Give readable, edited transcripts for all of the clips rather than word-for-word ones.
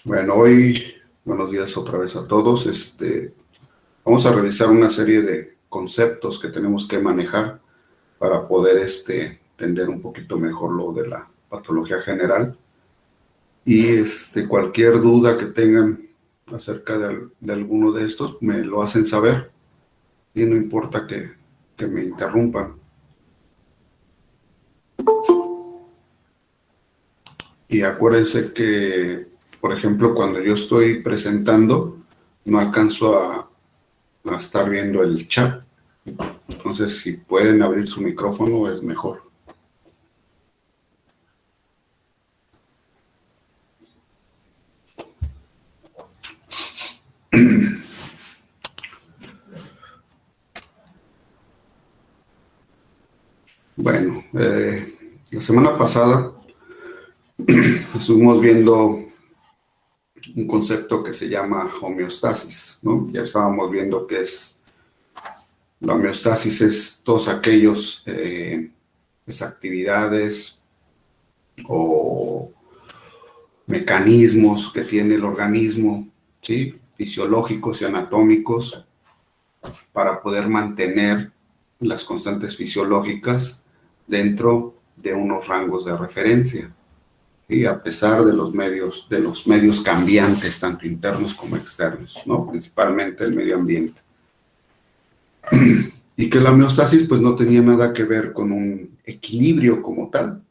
Bueno, hoy, buenos días otra vez a todos. Vamos a revisar una serie de conceptos que tenemos que manejar para poder entender un poquito mejor lo de la patología general. Y cualquier duda que tengan acerca de alguno de estos, me lo hacen saber. Y no importa que me interrumpan. Y acuérdense que, por ejemplo, cuando yo estoy presentando, no alcanzo a estar viendo el chat. Entonces, si pueden abrir su micrófono, es mejor. Bueno, la semana pasada estuvimos viendo un concepto que se llama homeostasis, ¿no? Ya estábamos viendo qué es la homeostasis, es todos aquellos actividades o mecanismos que tiene el organismo, ¿sí? Fisiológicos y anatómicos para poder mantener las constantes fisiológicas dentro de unos rangos de referencia. Y a pesar de los medios cambiantes, tanto internos como externos, ¿no? Principalmente el medio ambiente. Y que la homeostasis pues no tenía nada que ver con un equilibrio como tal,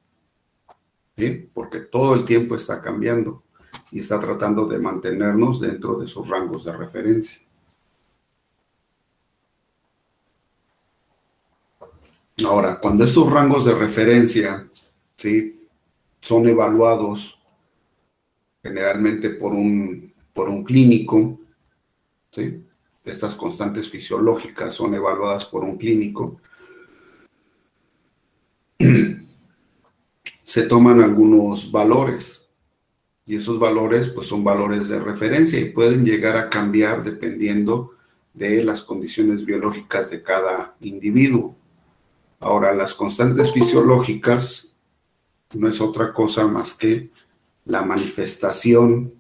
¿sí? Porque todo el tiempo está cambiando y está tratando de mantenernos dentro de sus rangos de referencia. Ahora, cuando estos rangos de referencia, ¿sí?, son evaluados generalmente por un clínico, ¿sí? Estas constantes fisiológicas son evaluadas por un clínico. Se toman algunos valores y esos valores pues son valores de referencia y pueden llegar a cambiar dependiendo de las condiciones biológicas de cada individuo. Ahora, las constantes fisiológicas no es otra cosa más que la manifestación,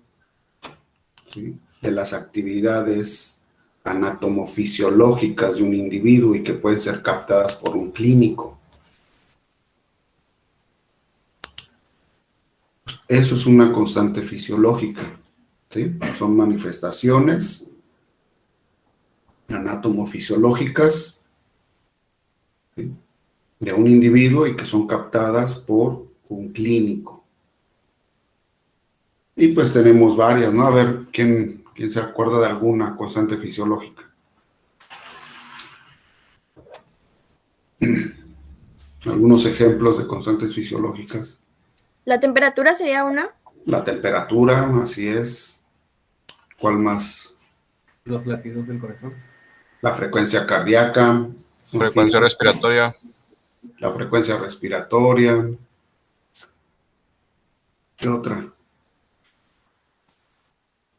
¿sí?, de las actividades anatomofisiológicas de un individuo y que pueden ser captadas por un clínico. Eso es una constante fisiológica, ¿sí? Son manifestaciones anatomofisiológicas, ¿sí?, de un individuo y que son captadas por un clínico. Y pues tenemos varias, ¿no? A ver, ¿quién se acuerda de alguna constante fisiológica? Algunos ejemplos de constantes fisiológicas. ¿La temperatura sería una? La temperatura, así es. ¿Cuál más? Los latidos del corazón. La frecuencia cardíaca. Frecuencia respiratoria. La frecuencia respiratoria. ¿Qué otra?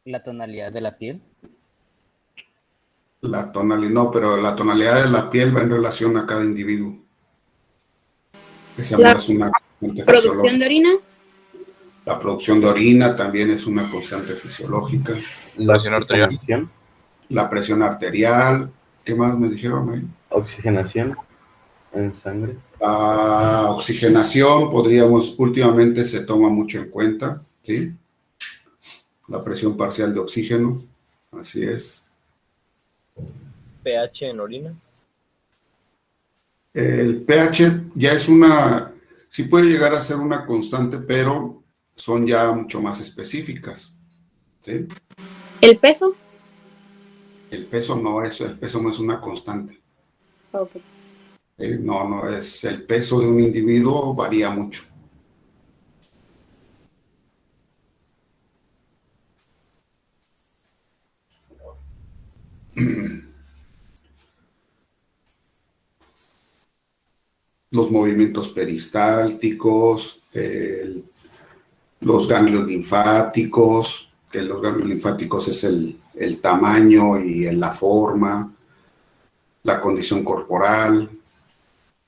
La tonalidad de la piel. La tonalidad, no, pero la tonalidad de la piel va en relación a cada individuo. Esa no es una constante ¿Producción de orina? La producción de orina también es una constante fisiológica. La presión arterial. La presión arterial. ¿Qué más me dijeron ahí? Oxigenación. En sangre. La oxigenación, últimamente se toma mucho en cuenta, ¿sí? La presión parcial de oxígeno, así es. pH en orina. El pH ya sí puede llegar a ser una constante, pero son ya mucho más específicas, ¿sí? ¿El peso? El peso no es una constante. Ok. No es, el peso de un individuo varía mucho. Los movimientos peristálticos, los ganglios linfáticos, que los ganglios linfáticos es el tamaño y la forma, la condición corporal,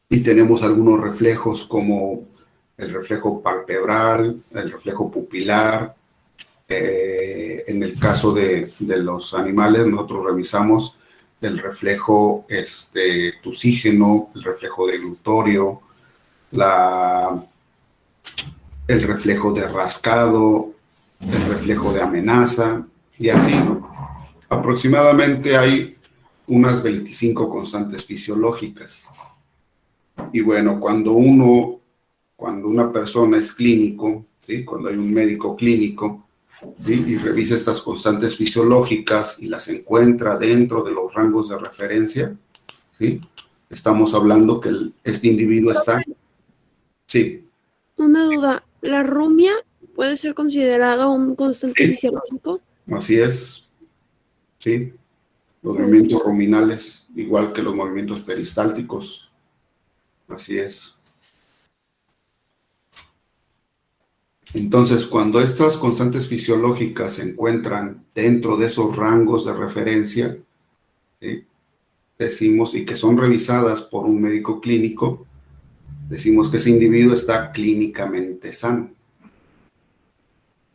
y tenemos algunos reflejos como el reflejo palpebral, el reflejo pupilar. En el caso de los animales, nosotros revisamos el reflejo tusígeno, el reflejo de glutorio, el reflejo de rascado, el reflejo de amenaza, y así, ¿no? Aproximadamente hay unas 25 constantes fisiológicas. Y bueno, cuando una persona es clínico, ¿sí? Cuando hay un médico clínico, ¿sí? Y revisa estas constantes fisiológicas y las encuentra dentro de los rangos de referencia, ¿sí? Estamos hablando que este individuo está... Sí. Una duda, ¿la rumia puede ser considerada un constante fisiológico? Así es, sí. Los movimientos ruminales, igual que los movimientos peristálticos. Así es. Entonces, cuando estas constantes fisiológicas se encuentran dentro de esos rangos de referencia, ¿sí? Decimos, y que son revisadas por un médico clínico, decimos que ese individuo está clínicamente sano.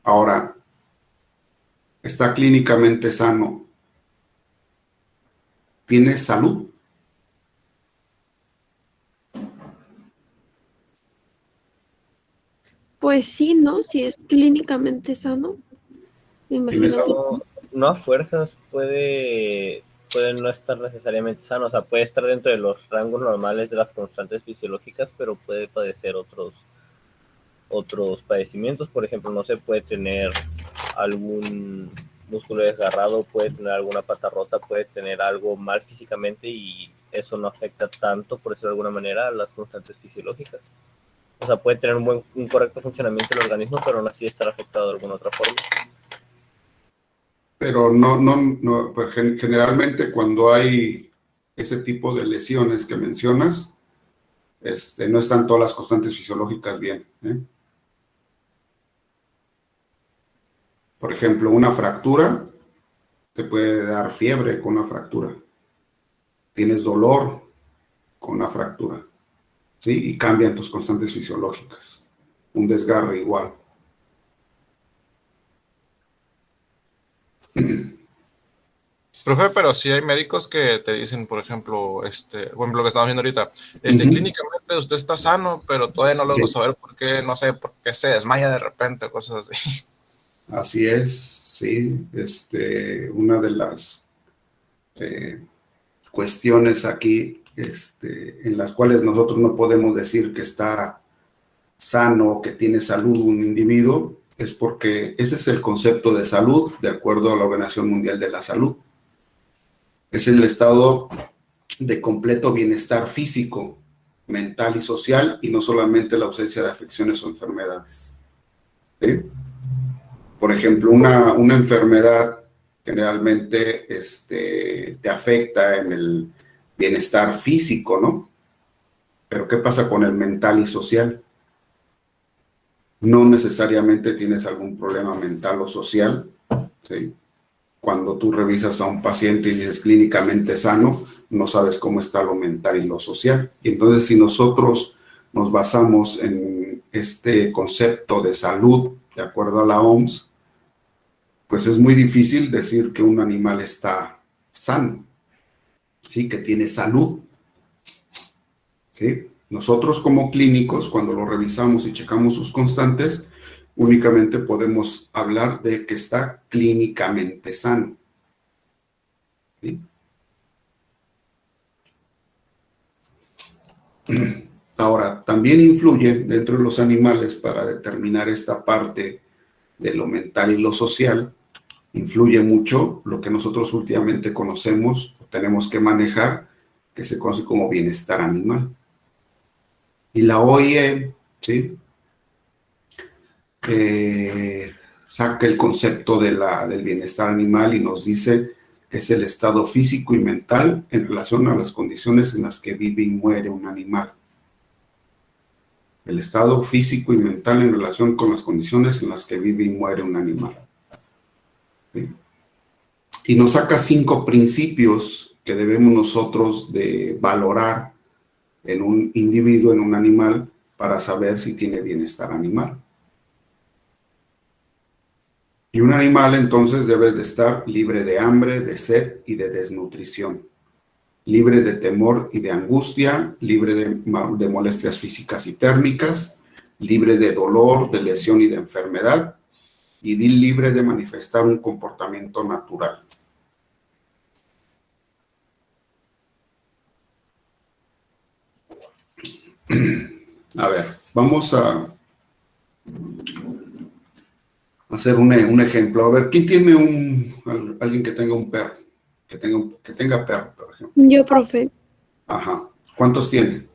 Ahora, está clínicamente sano, ¿tiene salud? Pues sí, ¿no? Si es clínicamente sano, me imagino que... No a fuerzas puede no estar necesariamente sano, o sea, puede estar dentro de los rangos normales de las constantes fisiológicas, pero puede padecer otros padecimientos. Por ejemplo, no se puede tener algún músculo desgarrado, puede tener alguna pata rota, puede tener algo mal físicamente y eso no afecta tanto, por decirlo de alguna manera, a las constantes fisiológicas. O sea, puede tener un correcto funcionamiento del organismo, pero aún así estar afectado de alguna otra forma. Pero no, pues generalmente cuando hay ese tipo de lesiones que mencionas, no están todas las constantes fisiológicas bien, ¿eh? Por ejemplo, una fractura, te puede dar fiebre con una fractura. Tienes dolor con una fractura, ¿sí? Y cambian tus constantes fisiológicas. Un desgarre igual. Profe, pero sí hay médicos que te dicen, por ejemplo, bueno, lo que estamos viendo ahorita, clínicamente usted está sano, pero todavía no logro saber por qué, no sé, por qué se desmaya de repente, cosas así. Así es, sí. Una de las cuestiones aquí, en las cuales nosotros no podemos decir que está sano, que tiene salud un individuo, es porque ese es el concepto de salud, de acuerdo a la Organización Mundial de la Salud. Es el estado de completo bienestar físico, mental y social, y no solamente la ausencia de afecciones o enfermedades. ¿Sí? Por ejemplo, una enfermedad generalmente te afecta en el bienestar físico, ¿no? Pero ¿qué pasa con el mental y social? No necesariamente tienes algún problema mental o social, ¿sí? Cuando tú revisas a un paciente y dices clínicamente sano, no sabes cómo está lo mental y lo social. Y entonces, si nosotros nos basamos en este concepto de salud, de acuerdo a la OMS, pues es muy difícil decir que un animal está sano, ¿sí? Que tiene salud. ¿sí? Nosotros como clínicos, cuando lo revisamos y checamos sus constantes, únicamente podemos hablar de que está clínicamente sano, ¿sí? Ahora, también influye dentro de los animales para determinar esta parte de lo mental y lo social, influye mucho lo que nosotros últimamente conocemos, o tenemos que manejar, que se conoce como bienestar animal. Y la OIE, ¿sí? Saca el concepto del bienestar animal y nos dice que es el estado físico y mental en relación a las condiciones en las que vive y muere un animal. El estado físico y mental en relación con las condiciones en las que vive y muere un animal. ¿Sí? Y nos saca 5 principios que debemos nosotros de valorar en un individuo, en un animal, para saber si tiene bienestar animal. Y un animal entonces debe de estar libre de hambre, de sed y de desnutrición, libre de temor y de angustia, libre de molestias físicas y térmicas, libre de dolor, de lesión y de enfermedad, y libre de manifestar un comportamiento natural. A ver, vamos a hacer un ejemplo. A ver, ¿quién tiene alguien que tenga un perro? Que tenga perro, por ejemplo. Yo, profe. Ajá. ¿Cuántos tiene?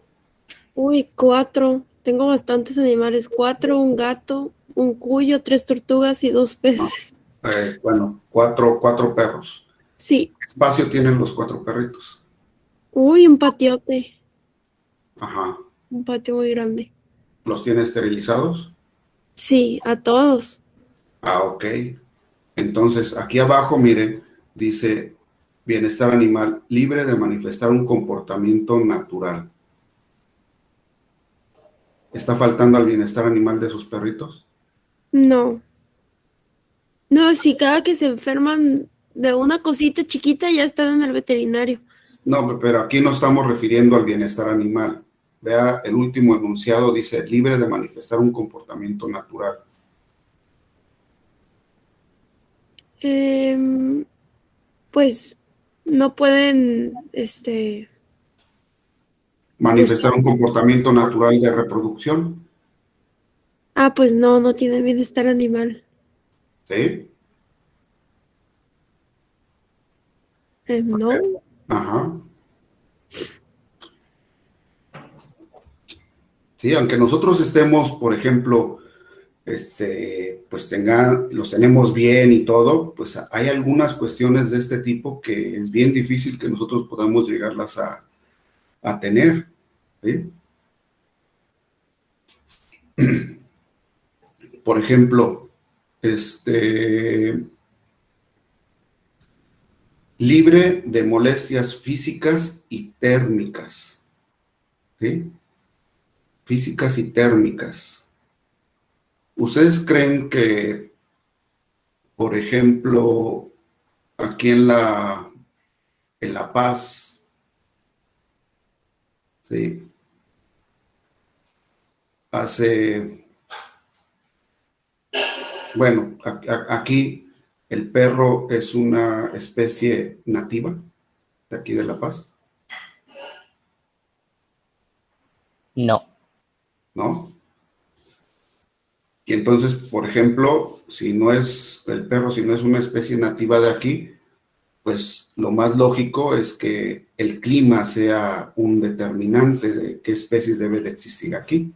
Uy, 4. Tengo bastantes animales. 4, un gato, un cuyo, 3 tortugas y 2 peces. Bueno, cuatro perros. Sí. ¿Qué espacio tienen los 4 perritos? Uy, un patiote. Ajá. Un patio muy grande. ¿Los tiene esterilizados? Sí, a todos. Ah, ok. Entonces, aquí abajo, miren, dice bienestar animal libre de manifestar un comportamiento natural. ¿Está faltando al bienestar animal de sus perritos? No. No, si cada que se enferman de una cosita chiquita ya están en el veterinario. No, pero aquí no estamos refiriendo al bienestar animal. Vea, el último enunciado dice libre de manifestar un comportamiento natural. Pues no pueden, Manifestar un comportamiento natural de reproducción. pues no tienen bienestar animal. ¿Sí? No. Ajá. Sí, aunque nosotros estemos, por ejemplo, pues los tenemos bien y todo, pues hay algunas cuestiones de este tipo que es bien difícil que nosotros podamos llegarlas a tener, ¿sí? Por ejemplo, libre de molestias físicas y térmicas, ¿sí? Físicas y térmicas. ¿Ustedes creen que, por ejemplo, aquí en La Paz, ¿sí? Bueno, aquí el perro es una especie nativa de aquí de La Paz, No. ¿no? Y entonces, por ejemplo, si no es el perro, si no es una especie nativa de aquí, pues lo más lógico es que el clima sea un determinante de qué especies debe de existir aquí,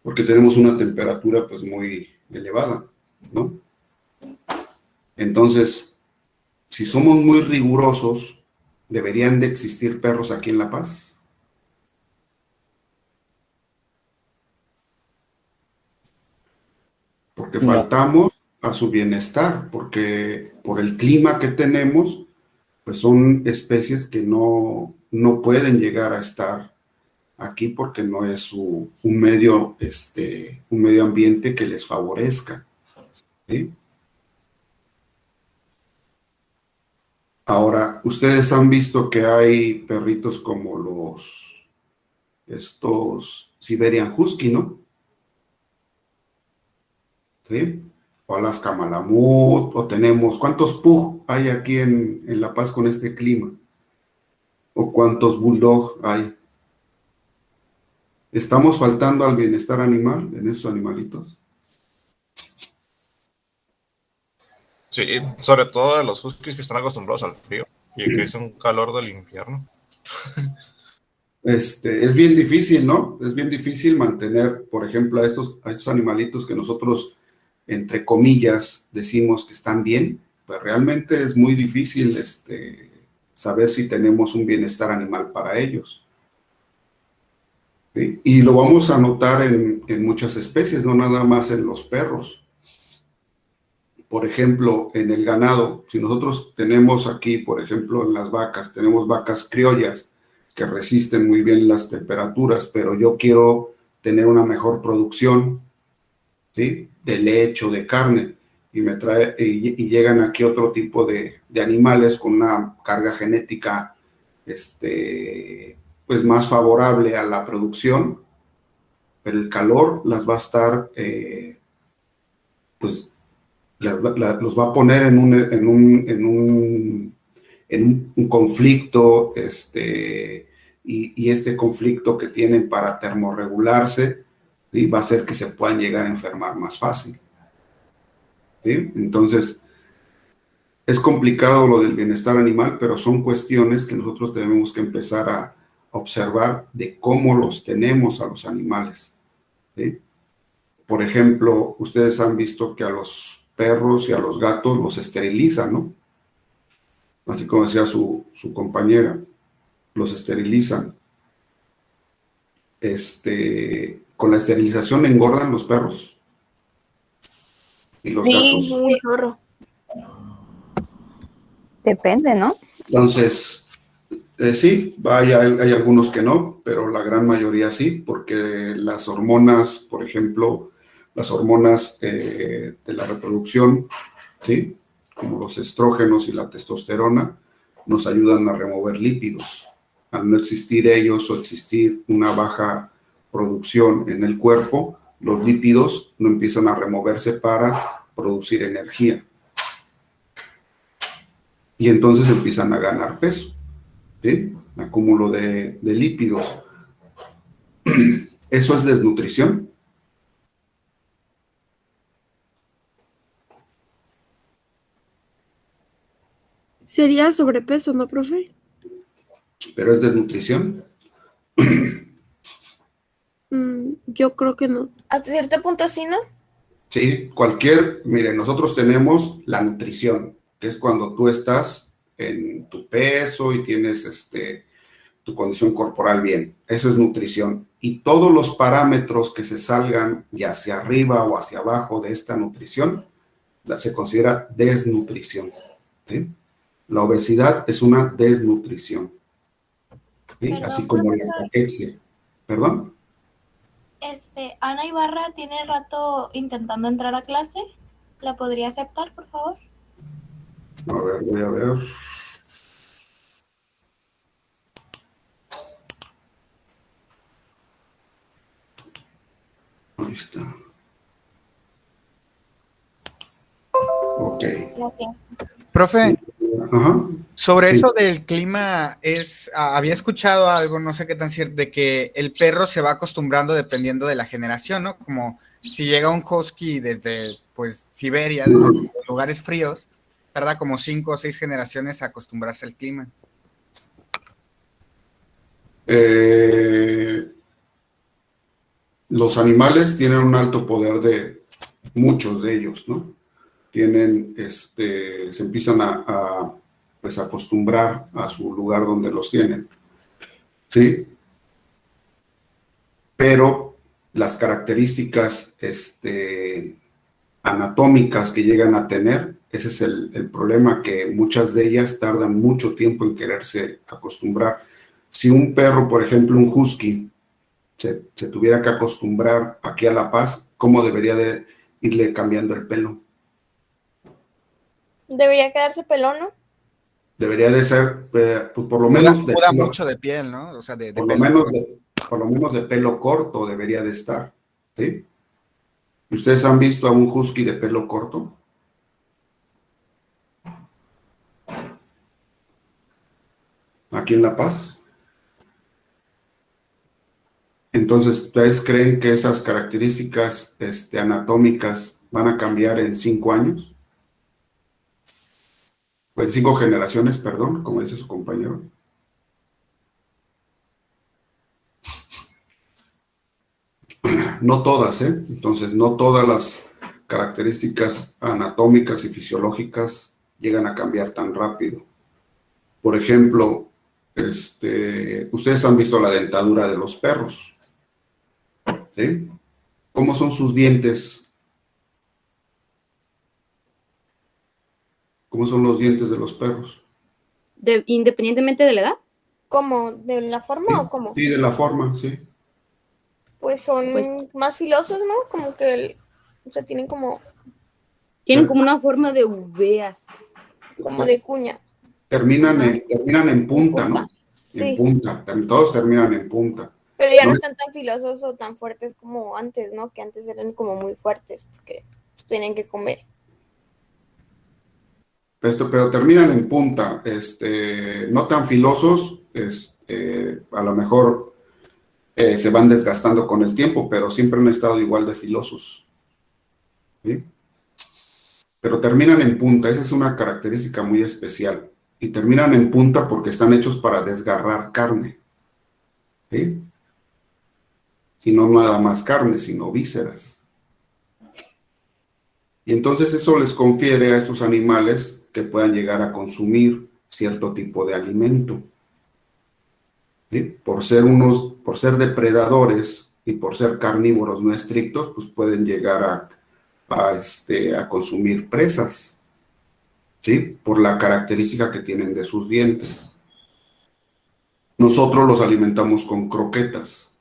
porque tenemos una temperatura pues muy elevada, ¿no? Entonces, si somos muy rigurosos, ¿deberían de existir perros aquí en La Paz? Porque No. faltamos a su bienestar, porque por el clima que tenemos, pues son especies que no pueden llegar a estar aquí porque no es un medio ambiente que les favorezca, ¿sí? Ahora, ustedes han visto que hay perritos como estos Siberian Husky, ¿no? ¿Sí? O Alaska Malamut, o tenemos, ¿cuántos Pug hay aquí en La Paz con este clima? ¿O cuántos Bulldog hay? ¿Estamos faltando al bienestar animal en esos animalitos? Sí, sobre todo de los huskies que están acostumbrados al frío y que es un calor del infierno. Es bien difícil, ¿no? Es bien difícil mantener, por ejemplo, a estos animalitos que nosotros, entre comillas, decimos que están bien, pues realmente es muy difícil saber si tenemos un bienestar animal para ellos. ¿Sí? Y lo vamos a notar en muchas especies, no nada más en los perros. Por ejemplo, en el ganado, si nosotros tenemos aquí, por ejemplo, en las vacas, tenemos vacas criollas que resisten muy bien las temperaturas, pero yo quiero tener una mejor producción, ¿sí? De leche o de carne, y llegan aquí otro tipo de animales con una carga genética pues más favorable a la producción, pero el calor las va a estar, pues, los va a poner en un conflicto, y este conflicto que tienen para termorregularse, ¿sí? Va a hacer que se puedan llegar a enfermar más fácil. ¿Sí? Entonces, es complicado lo del bienestar animal, pero son cuestiones que nosotros tenemos que empezar a observar de cómo los tenemos a los animales. ¿Sí? Por ejemplo, ustedes han visto que a los perros y a los gatos los esterilizan, ¿no? Así como decía su compañera, los esterilizan. Con la esterilización engordan los perros y los gatos. Un chorro. Depende, ¿no? Entonces, sí, hay algunos que no, pero la gran mayoría sí, porque las hormonas, por ejemplo, las hormonas de la reproducción, ¿sí? Como los estrógenos y la testosterona, nos ayudan a remover lípidos. Al no existir ellos o existir una baja producción en el cuerpo, los lípidos no empiezan a removerse para producir energía. Y entonces empiezan a ganar peso, ¿sí? Acúmulo de lípidos. ¿Eso es desnutrición? Sería sobrepeso, ¿no, profe? ¿Pero es desnutrición? Yo creo que no. Hasta cierto punto sí, ¿no? Sí, miren, nosotros tenemos la nutrición, que es cuando tú estás en tu peso y tienes tu condición corporal bien. Eso es nutrición. Y todos los parámetros que se salgan ya hacia arriba o hacia abajo de esta nutrición, se considera desnutrición. ¿Sí? La obesidad es una desnutrición. ¿Sí? Perdón, Así como la profesor. ataxia. ¿Perdón? Ana Ibarra tiene rato intentando entrar a clase. ¿La podría aceptar, por favor? A ver, voy a ver. Ahí está. Ok. Gracias. Profe, Ajá. sobre Sí. eso del clima, había escuchado algo, no sé qué tan cierto, de que el perro se va acostumbrando dependiendo de la generación, ¿no? Como si llega un husky desde, pues, Siberia, desde lugares fríos, tarda como 5 o 6 generaciones a acostumbrarse al clima. Los animales tienen un alto poder muchos de ellos, ¿no? Se empiezan pues, acostumbrar a su lugar donde los tienen, ¿sí? Pero las características anatómicas que llegan a tener, ese es el problema, que muchas de ellas tardan mucho tiempo en quererse acostumbrar. Si un perro, por ejemplo, un husky, se tuviera que acostumbrar aquí a La Paz, ¿cómo debería de irle cambiando el pelo? Debería quedarse pelón, ¿no? Debería de ser, pues por lo menos... Muda mucho de piel, ¿no? O sea, de por lo pelo. menos por lo menos de pelo corto debería de estar, ¿sí? ¿Ustedes han visto a un husky de pelo corto? Aquí en La Paz. Entonces, ¿ustedes creen que esas características anatómicas van a cambiar en 5 años? O en 5 generaciones, perdón, como dice su compañero. No todas, ¿eh? Entonces, no todas las características anatómicas y fisiológicas llegan a cambiar tan rápido. Por ejemplo, ustedes han visto la dentadura de los perros, ¿sí? ¿Cómo son sus dientes? ¿Cómo son los dientes de los perros? Independientemente de la edad. ¿Cómo? ¿De la forma o cómo? Sí, de la forma, sí. Pues son Pues- más filosos, ¿no? Como que, o sea, tienen como Tienen como una forma de uveas. de cuña. Terminan en punta, ¿no? Sí. En punta, todos terminan en punta. Pero ya no No están tan filosos o tan fuertes como antes, ¿no? Que antes eran como muy fuertes porque tenían que comer. Pero terminan en punta, no tan filosos, a lo mejor se van desgastando con el tiempo, pero siempre han estado igual de filosos, ¿sí? Pero terminan en punta, esa es una característica muy especial, y terminan en punta porque están hechos para desgarrar carne, ¿sí? Y no nada más carne, sino vísceras. Y entonces eso les confiere a estos animales que puedan llegar a consumir cierto tipo de alimento, ¿sí? Por ser depredadores y por ser carnívoros no estrictos, pues pueden llegar a consumir presas, ¿sí? Por la característica que tienen de sus dientes. Nosotros los alimentamos con croquetas.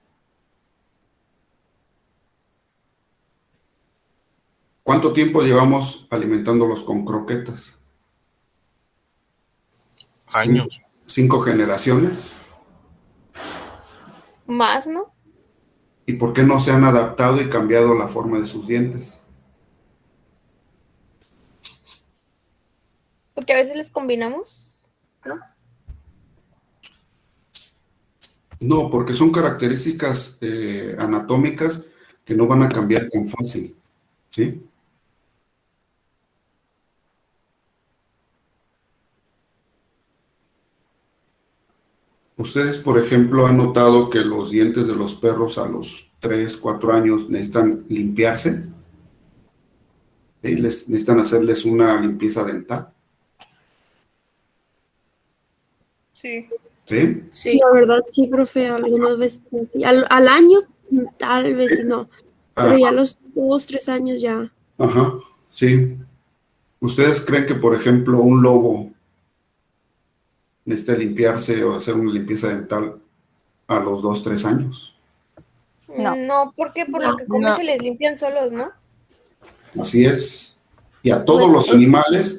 ¿Cuánto tiempo llevamos alimentándolos con croquetas? Años. 5 generaciones. Más, ¿no? ¿Y por qué no se han adaptado y cambiado la forma de sus dientes? Porque a veces les combinamos, ¿no? No, porque son características anatómicas que no van a cambiar tan fácil, ¿sí? Ustedes, por ejemplo, han notado que los dientes de los perros a los 3, 4 años necesitan limpiarse. ¿Sí? Necesitan hacerles una limpieza dental. Sí. ¿Sí? Sí. La verdad, sí, profe, algunas veces sí. Al año, tal vez sí, no. Pero ya a los 2, 3 años ya. Ajá, sí. ¿Ustedes creen que, por ejemplo, un lobo necesita limpiarse o hacer una limpieza dental a los 2, 3 años? No. No, porque por lo que comen No. se les limpian solos, ¿no? Así es. Y a todos los animales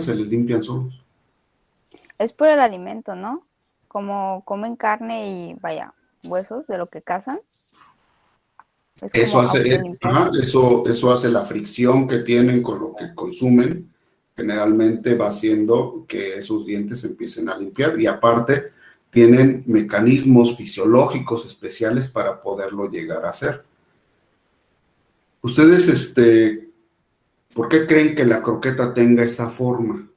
se les limpian solos. Es por el alimento, ¿no? Como comen carne y, vaya, huesos de lo que cazan. Es Eso como hace, autolimpiarse. eso hace la fricción que tienen con lo que consumen. Generalmente va haciendo que esos dientes se empiecen a limpiar. Y aparte, tienen mecanismos fisiológicos especiales para poderlo llegar a hacer. Ustedes, ¿por qué creen que la croqueta tenga esa forma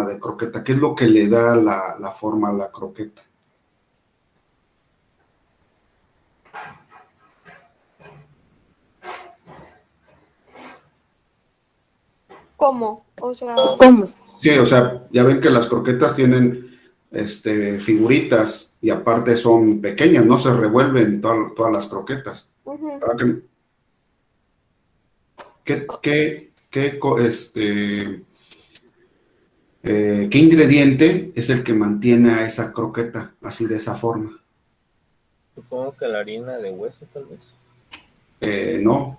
de croqueta? ¿Qué es lo que le da la forma a la croqueta? ¿Cómo? O sea, ¿Cómo? Sí, o sea, ya ven que las croquetas tienen figuritas y aparte son pequeñas, no se revuelven todas las croquetas. ujú. ¿Verdad ¿qué ingrediente es el que mantiene a esa croqueta así de esa forma? Supongo que la harina de hueso, tal vez. No,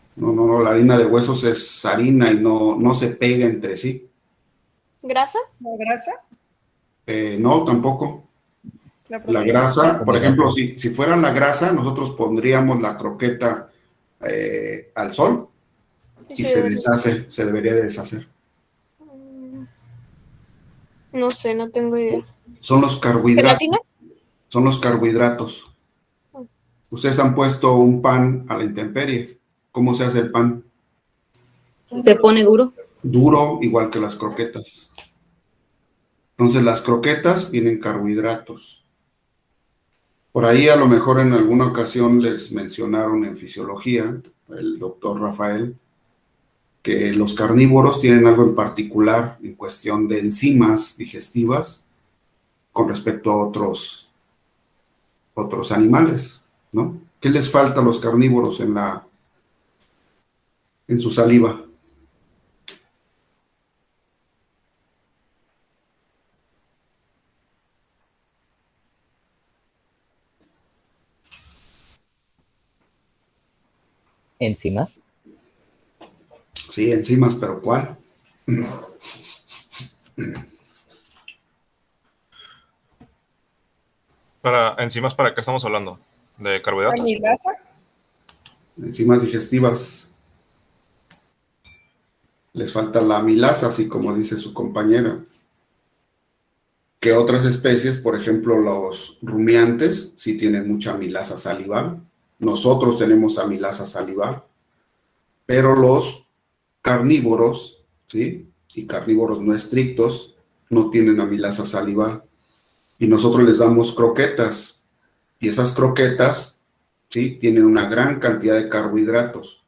la harina de huesos es harina y no se pega entre sí. ¿Grasa? ¿La grasa? No, tampoco. La proteína. grasa, por ejemplo, si fuera la grasa, nosotros pondríamos la croqueta al sol y se deshace, se debería de deshacer. No sé, no tengo idea. Son los carbohidratos. ¿Gelatina? Son los carbohidratos. Ustedes han puesto un pan a la intemperie. ¿Cómo se hace el pan? Se pone duro. Duro, igual que las croquetas. Entonces, las croquetas tienen carbohidratos. Por ahí, a lo mejor en alguna ocasión les mencionaron en fisiología, el doctor Rafael, que los carnívoros tienen algo en particular en cuestión de enzimas digestivas con respecto a otros animales, ¿no? ¿Qué les falta a los carnívoros en su saliva? ¿Enzimas? Sí, enzimas, pero ¿cuál? ¿Enzimas para qué estamos hablando? ¿De carbohidratos? ¿Amilasa? Enzimas digestivas. Les falta la amilasa, así como dice su compañera. Que otras especies, por ejemplo, los rumiantes, sí tienen mucha amilasa salival. Nosotros tenemos amilasa salival. Pero los carnívoros, ¿sí? Y carnívoros no estrictos, no tienen amilasa salival. Y nosotros les damos croquetas. Y esas croquetas, ¿sí? Tienen una gran cantidad de carbohidratos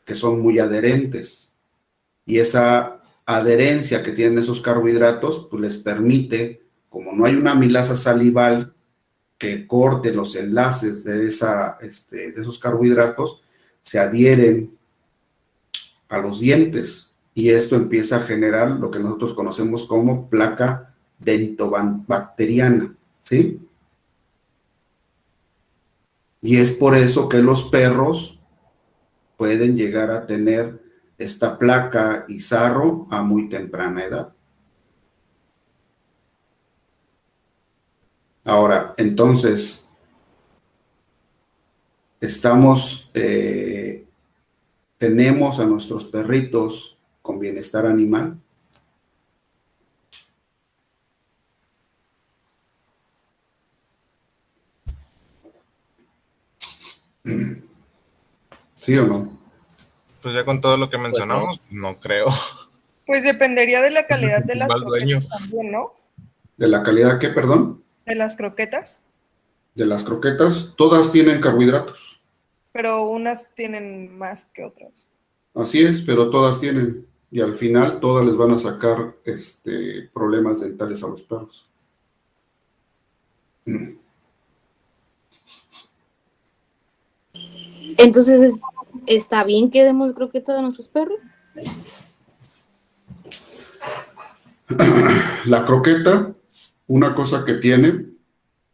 que son muy adherentes. Y esa adherencia que tienen esos carbohidratos, pues les permite, como no hay una amilasa salival que corte los enlaces de esos carbohidratos, se adhieren a los dientes. Y esto empieza a generar lo que nosotros conocemos como placa dentobacteriana, ¿sí? Y es por eso que los perros pueden llegar a tener esta placa y sarro a muy temprana edad. Ahora, entonces, tenemos a nuestros perritos con bienestar animal. ¿Sí o no? Pues ya con todo lo que mencionamos, no creo. Pues dependería de la calidad de las Mal dueño. croquetas también, ¿no? ¿De la calidad qué, perdón? De las croquetas, De las croquetas, todas tienen carbohidratos. pero unas tienen más que otras. Así es, pero todas tienen. Y al final todas les van a sacar problemas dentales a los perros. Entonces, ¿está bien que demos croquetas a nuestros perros? La croqueta, una cosa que tiene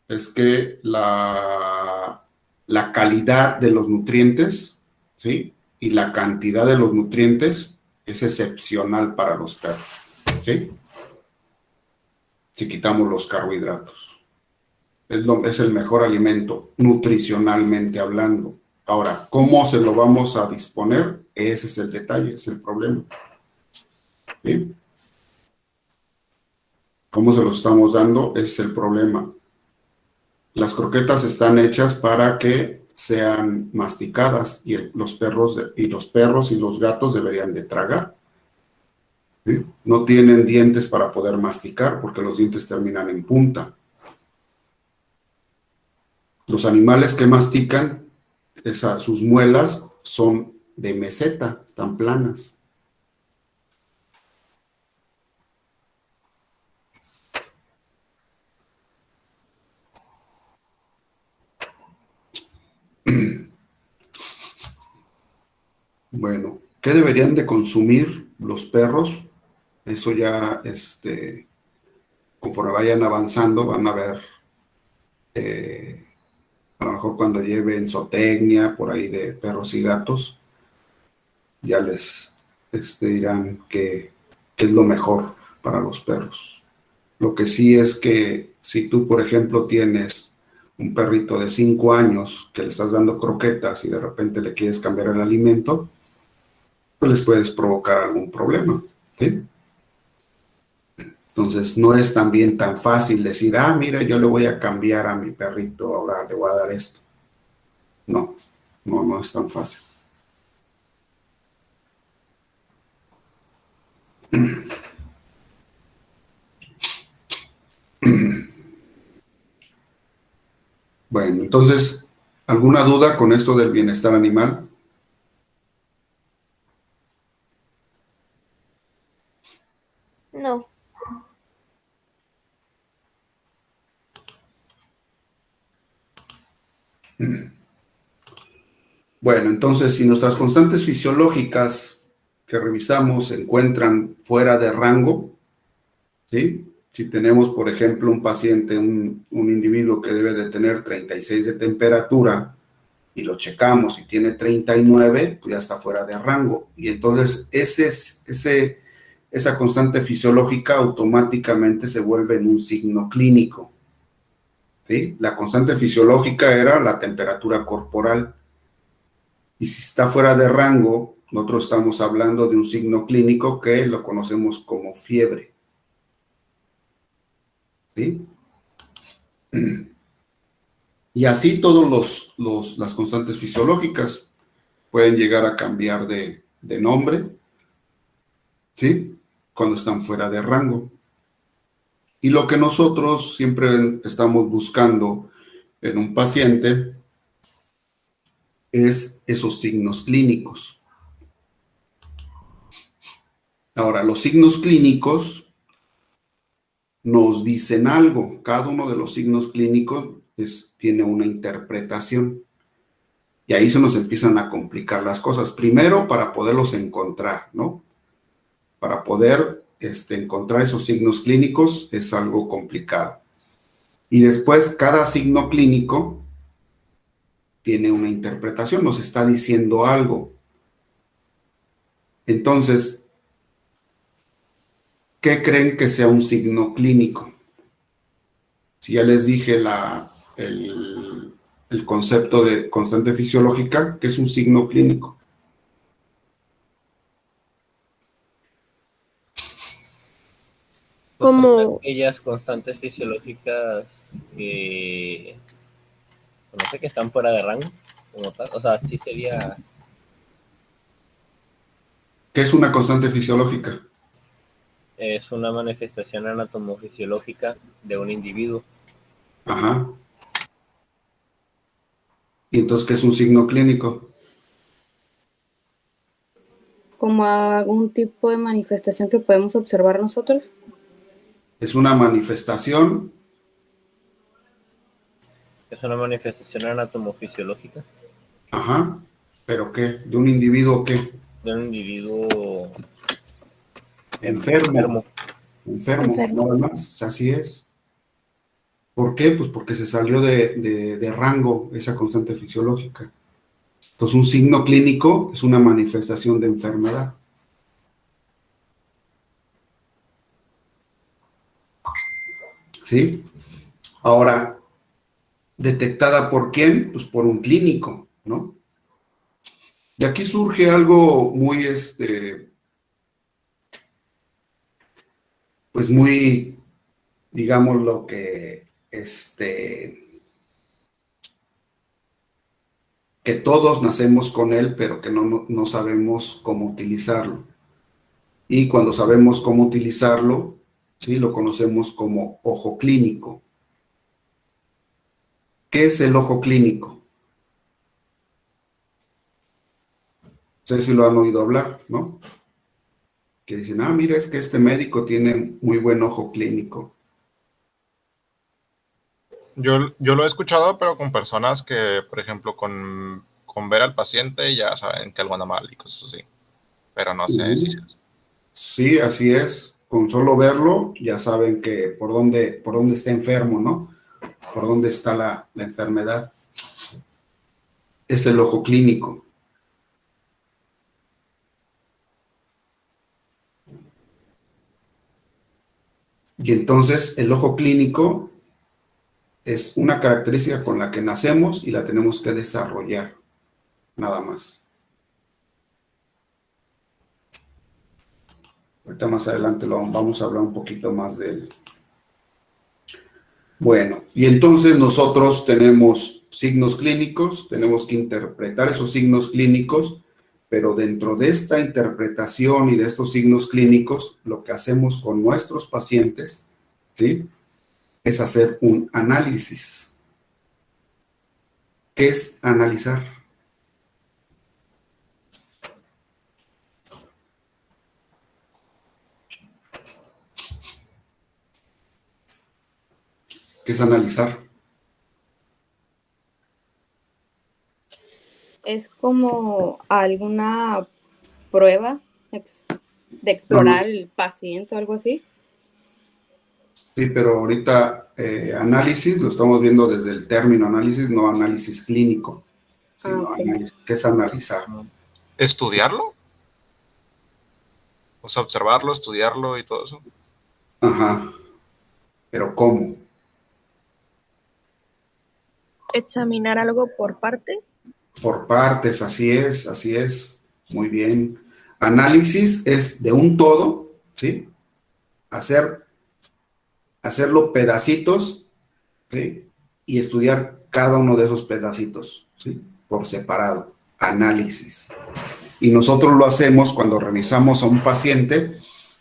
es que la calidad de los nutrientes, ¿sí? Y la cantidad de los nutrientes es excepcional para los perros, ¿sí? Si quitamos los carbohidratos. Es el mejor alimento, nutricionalmente hablando. Ahora, ¿cómo se lo vamos a disponer? Ese es el detalle, es el problema. ¿Sí? ¿Cómo se lo estamos dando? Ese es el problema. Las croquetas están hechas para que sean masticadas y los perros y los gatos deberían de tragar. ¿Sí? No tienen dientes para poder masticar porque los dientes terminan en punta. Los animales que mastican, sus muelas son de meseta, están planas. Bueno, ¿qué deberían de consumir los perros? Eso ya, conforme vayan avanzando, van a ver, a lo mejor cuando lleven zootecnia, por ahí de perros y gatos, ya les dirán qué es lo mejor para los perros. Lo que sí es que si tú, por ejemplo, tienes un perrito de 5 años que le estás dando croquetas y de repente le quieres cambiar el alimento, pues les puedes provocar algún problema, ¿sí? Entonces, no es también tan fácil decir, mira, yo le voy a cambiar a mi perrito, ahora le voy a dar esto. No, no es tan fácil. Bueno, entonces, ¿alguna duda con esto del bienestar animal? No. Bueno, entonces, si nuestras constantes fisiológicas que revisamos se encuentran fuera de rango, ¿sí? Si tenemos, por ejemplo, un paciente, un individuo que debe de tener 36 de temperatura y lo checamos y tiene 39, pues ya está fuera de rango. Y entonces esa constante fisiológica automáticamente se vuelve en un signo clínico, ¿sí? La constante fisiológica era la temperatura corporal. Y si está fuera de rango, nosotros estamos hablando de un signo clínico que lo conocemos como fiebre, ¿sí? Y así todas las constantes fisiológicas pueden llegar a cambiar de nombre, ¿sí? Cuando están fuera de rango. Y lo que nosotros siempre estamos buscando en un paciente es esos signos clínicos. Ahora, los signos clínicos nos dicen algo. Cada uno de los signos clínicos tiene una interpretación. Y ahí se nos empiezan a complicar las cosas. Primero, para poderlos encontrar, ¿no? Para poder encontrar esos signos clínicos es algo complicado. Y después, cada signo clínico tiene una interpretación, nos está diciendo algo. Entonces, ¿qué creen que sea un signo clínico? Si ya les dije el concepto de constante fisiológica, ¿qué es un signo clínico? Pues son Como, aquellas constantes fisiológicas que, no sé, que están fuera de rango, como tal. O sea, sí sería. ¿Qué es una constante fisiológica? Es una manifestación anatomofisiológica de un individuo. Ajá. ¿Y entonces qué es un signo clínico? ¿Como algún tipo de manifestación que podemos observar nosotros? Es una manifestación. Es una manifestación anatomofisiológica. Ajá. ¿Pero qué? ¿De un individuo qué? De un individuo Enfermo, nada más, así es. ¿Por qué? Pues porque se salió de rango esa constante fisiológica. Entonces, un signo clínico es una manifestación de enfermedad. ¿Sí? Ahora, ¿detectada por quién? Pues por un clínico, ¿no? Y aquí surge algo muy, pues muy, digamos, lo que, que todos nacemos con él, pero que no sabemos cómo utilizarlo. Y cuando sabemos cómo utilizarlo, ¿sí? Lo conocemos como ojo clínico. ¿Qué es el ojo clínico? No sé si lo han oído hablar, ¿no? Que dicen, mira, es que este médico tiene muy buen ojo clínico. Yo lo he escuchado, pero con personas que, por ejemplo, con ver al paciente ya saben que algo anda mal y cosas así. Pero no sé si es. Sí, así es. Con solo verlo ya saben que por dónde está enfermo, ¿no? Por dónde está la enfermedad. Es el ojo clínico. Y entonces el ojo clínico Es una característica con la que nacemos y la tenemos que desarrollar, nada más. Ahorita más adelante vamos a hablar un poquito más de él. Bueno, y entonces nosotros tenemos signos clínicos, tenemos que interpretar esos signos clínicos, pero dentro de esta interpretación y de estos signos clínicos, lo que hacemos con nuestros pacientes, ¿sí?, es hacer un análisis. ¿Qué es analizar? ¿Qué es analizar? Es como alguna prueba de explorar el paciente o algo así. Sí, pero ahorita análisis lo estamos viendo desde el término análisis, no análisis clínico, sino Ok. análisis. ¿Qué es analizar? ¿Estudiarlo? O sea, observarlo, estudiarlo y todo eso. Ajá. ¿Pero cómo? Examinar algo por parte. Por partes, así es. Muy bien. Análisis es de un todo, ¿sí? Hacerlo pedacitos, ¿sí? Y estudiar cada uno de esos pedacitos, ¿sí? Por separado. Análisis. Y nosotros lo hacemos cuando revisamos a un paciente,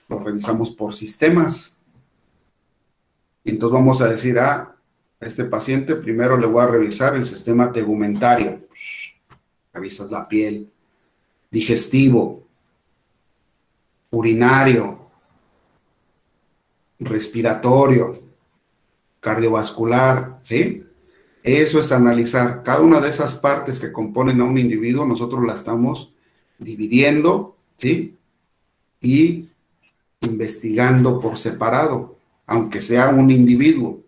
lo revisamos por sistemas. Y entonces vamos a decir, a este paciente primero le voy a revisar el sistema tegumentario. Revisas la piel, digestivo, urinario, respiratorio, cardiovascular, ¿sí? Eso es analizar. Cada una de esas partes que componen a un individuo, nosotros la estamos dividiendo, ¿sí? Y investigando por separado, aunque sea un individuo,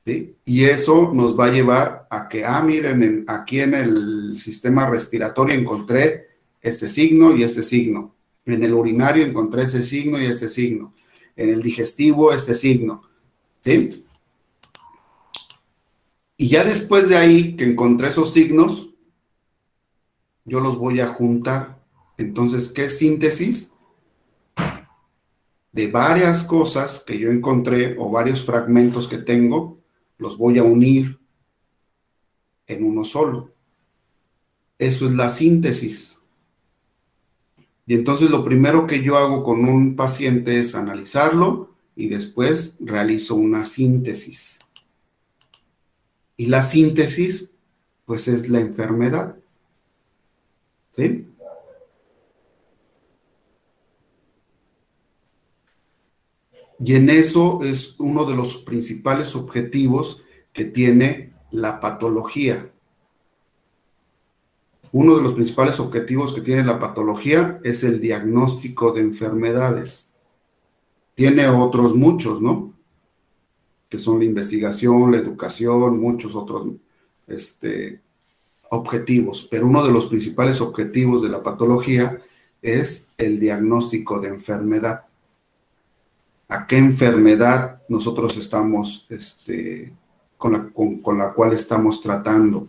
¿sí? Y eso nos va a llevar a que, miren, aquí en el sistema respiratorio encontré este signo y este signo. En el urinario encontré ese signo y este signo. En el digestivo, este signo, ¿sí? Y ya después de ahí que encontré esos signos, yo los voy a juntar. Entonces, ¿qué es síntesis? De varias cosas que yo encontré o varios fragmentos que tengo, los voy a unir en uno solo. Eso es la síntesis. Y entonces lo primero que yo hago con un paciente es analizarlo y después realizo una síntesis. Y la síntesis, pues es la enfermedad. ¿Sí? Y en eso es uno de los principales objetivos que tiene la patología. Uno de los principales objetivos que tiene la patología es el diagnóstico de enfermedades. Tiene otros muchos, ¿no? Que son la investigación, la educación, muchos otros objetivos. Pero uno de los principales objetivos de la patología es el diagnóstico de enfermedad. ¿A qué enfermedad nosotros estamos, con la cual estamos tratando?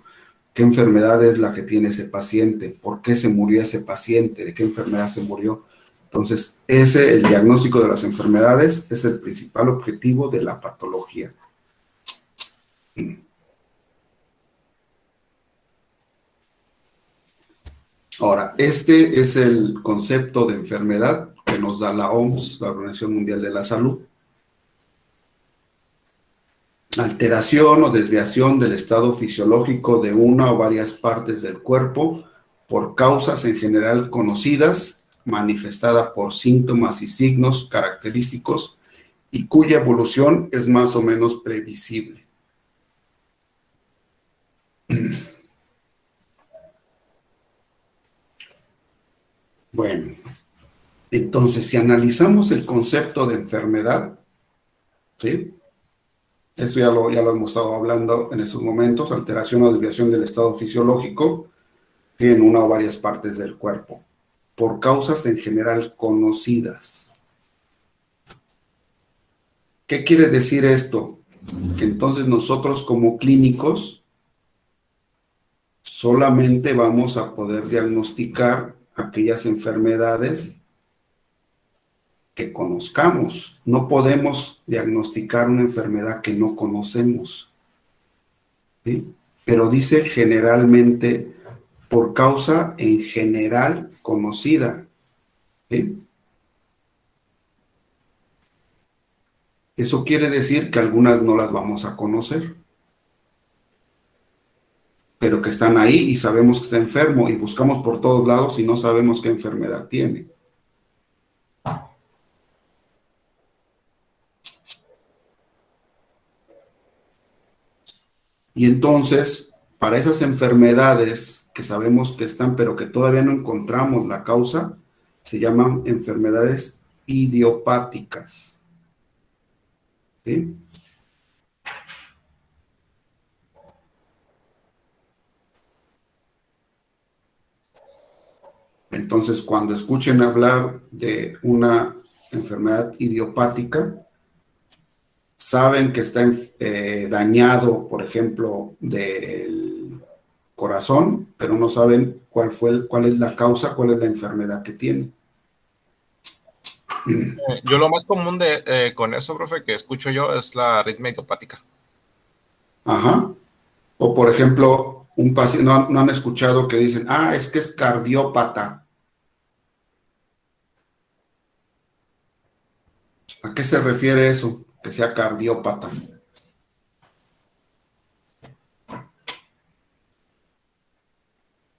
¿Qué enfermedad es la que tiene ese paciente? ¿Por qué se murió ese paciente? ¿De qué enfermedad se murió? Entonces, el diagnóstico de las enfermedades es el principal objetivo de la patología. Ahora, este es el concepto de enfermedad que nos da la OMS, la Organización Mundial de la Salud. Alteración o desviación del estado fisiológico de una o varias partes del cuerpo por causas en general conocidas, manifestada por síntomas y signos característicos y cuya evolución es más o menos previsible. Bueno, entonces si analizamos el concepto de enfermedad, ¿sí? Esto ya lo hemos estado hablando en estos momentos, alteración o desviación del estado fisiológico en una o varias partes del cuerpo, por causas en general conocidas. ¿Qué quiere decir esto? Que entonces nosotros como clínicos solamente vamos a poder diagnosticar aquellas enfermedades que conozcamos. No podemos diagnosticar una enfermedad que no conocemos, ¿sí? Pero dice generalmente por causa en general conocida, ¿sí? Eso quiere decir que algunas no las vamos a conocer, pero que están ahí y sabemos que está enfermo y buscamos por todos lados y no sabemos qué enfermedad tiene. Y entonces, para esas enfermedades que sabemos que están, pero que todavía no encontramos la causa, se llaman enfermedades idiopáticas. ¿Sí? Entonces, cuando escuchen hablar de una enfermedad idiopática, saben que está dañado, por ejemplo, del corazón, pero no saben cuál es la causa, cuál es la enfermedad que tiene. Yo lo más común con eso, profe, que escucho yo es la arritmia idiopática. Ajá. O por ejemplo, un paciente, no han escuchado que dicen, es que es cardiópata. ¿A qué se refiere eso? Que sea cardiópata.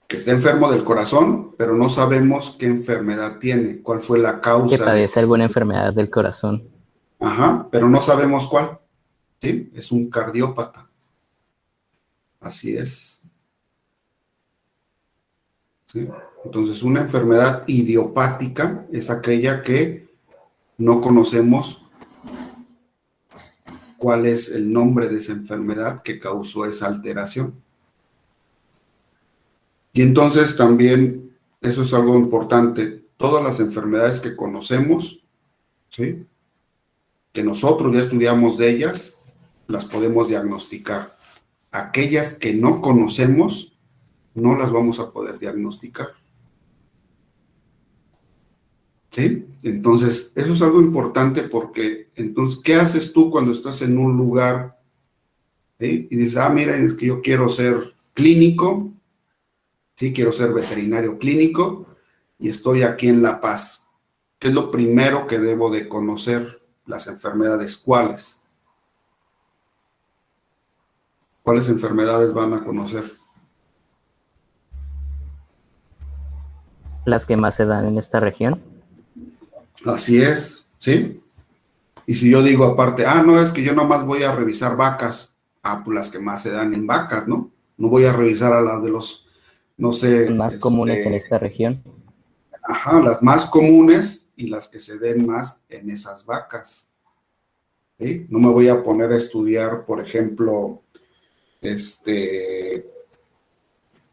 Que esté enfermo del corazón, pero no sabemos qué enfermedad tiene, cuál fue la causa. Que padece alguna enfermedad del corazón. Ajá, pero no sabemos cuál. ¿Sí? Es un cardiópata. Así es. ¿Sí? Entonces, una enfermedad idiopática es aquella que no conocemos cuál es el nombre de esa enfermedad que causó esa alteración. Y entonces también, eso es algo importante, todas las enfermedades que conocemos, ¿sí?, que nosotros ya estudiamos de ellas, las podemos diagnosticar. Aquellas que no conocemos, no las vamos a poder diagnosticar. ¿Sí? Entonces, eso es algo importante porque, entonces, ¿qué haces tú cuando estás en un lugar, ¿sí?, y dices, mira, es que yo quiero ser clínico, ¿sí?, quiero ser veterinario clínico y estoy aquí en La Paz? ¿Qué es lo primero que debo de conocer? Las enfermedades. ¿Cuáles? ¿Cuáles enfermedades van a conocer? Las que más se dan en esta región. Así es, ¿sí? Y si yo digo aparte, no, es que yo nomás voy a revisar vacas, pues las que más se dan en vacas, ¿no? No voy a revisar a las de los, no sé. Más comunes en esta región. Ajá, las más comunes y las que se den más en esas vacas. ¿Sí? No me voy a poner a estudiar, por ejemplo,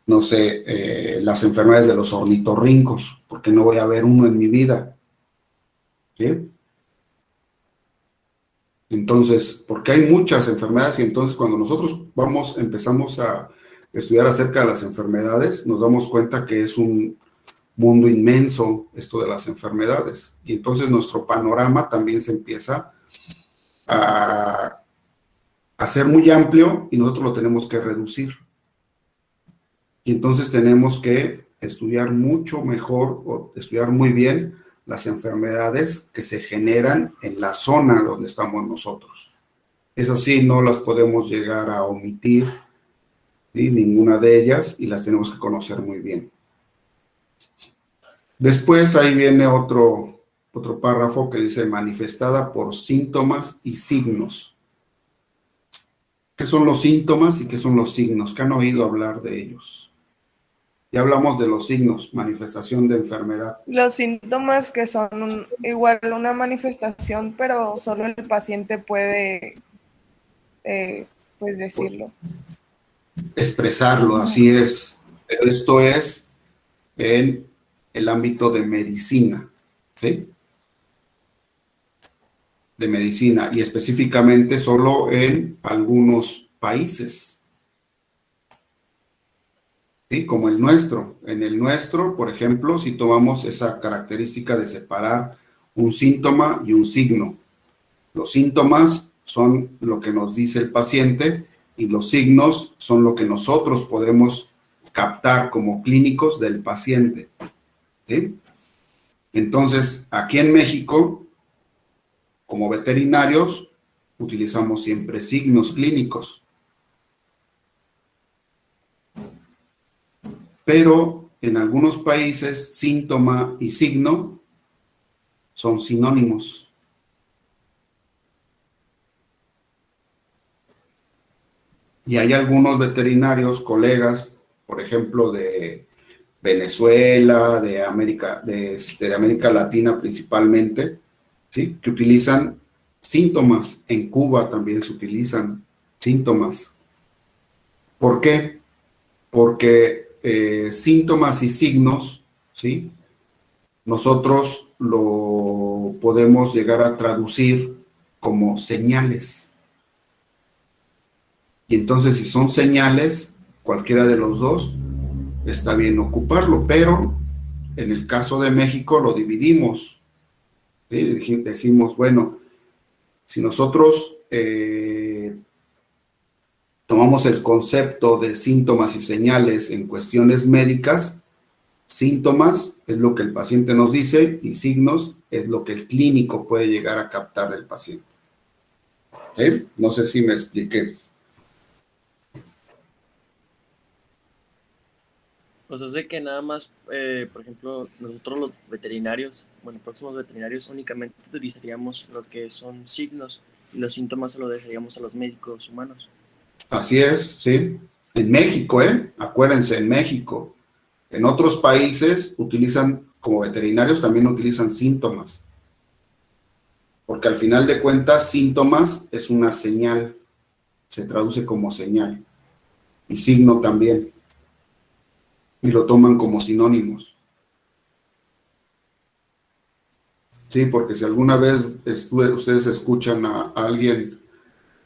no sé, las enfermedades de los ornitorrincos, porque no voy a ver uno en mi vida. ¿Sí? Entonces, porque hay muchas enfermedades y entonces cuando nosotros empezamos a estudiar acerca de las enfermedades, nos damos cuenta que es un mundo inmenso esto de las enfermedades. Y entonces nuestro panorama también se empieza a ser muy amplio y nosotros lo tenemos que reducir. Y entonces tenemos que estudiar mucho mejor o estudiar muy bien las enfermedades que se generan en la zona donde estamos nosotros. Eso sí, no las podemos llegar a omitir, ¿sí?, ninguna de ellas, y las tenemos que conocer muy bien. Después ahí viene otro párrafo que dice manifestada por síntomas y signos. ¿Qué son los síntomas y qué son los signos? ¿Qué han oído hablar de ellos? Ya hablamos de los signos, manifestación de enfermedad. Los síntomas que son igual una manifestación, pero solo el paciente puede pues decirlo. Expresarlo, así es. Pero esto es en el ámbito de medicina, ¿sí? de medicina y específicamente solo en algunos países, ¿sí? Como el nuestro. En el nuestro, por ejemplo, si tomamos esa característica de separar un síntoma y un signo. Los síntomas son lo que nos dice el paciente y los signos son lo que nosotros podemos captar como clínicos del paciente, ¿sí? Entonces, aquí en México, como veterinarios, utilizamos siempre signos clínicos. Pero en algunos países, síntoma y signo son sinónimos. Y hay algunos veterinarios, colegas, por ejemplo, de Venezuela, de América Latina principalmente, ¿sí? Que utilizan síntomas. En Cuba también se utilizan síntomas. ¿Por qué? Porque síntomas y signos, ¿sí? Nosotros lo podemos llegar a traducir como señales. Y entonces, si son señales, cualquiera de los dos, está bien ocuparlo, pero en el caso de México lo dividimos. ¿Sí? Decimos, bueno, si nosotros tomamos el concepto de síntomas y señales en cuestiones médicas, síntomas es lo que el paciente nos dice y signos es lo que el clínico puede llegar a captar del paciente. ¿Sí? No sé si me expliqué. O sea, sé que nada más, por ejemplo, nosotros los veterinarios, bueno, próximos veterinarios, únicamente utilizaríamos lo que son signos y los síntomas se los dejaríamos a los médicos humanos. Así es, sí. En México, acuérdense, en México. En otros países utilizan, como veterinarios, también utilizan síntomas. Porque al final de cuentas, síntomas es una señal. Se traduce como señal. Y signo también. Y lo toman como sinónimos. Sí, porque si alguna vez ustedes escuchan a alguien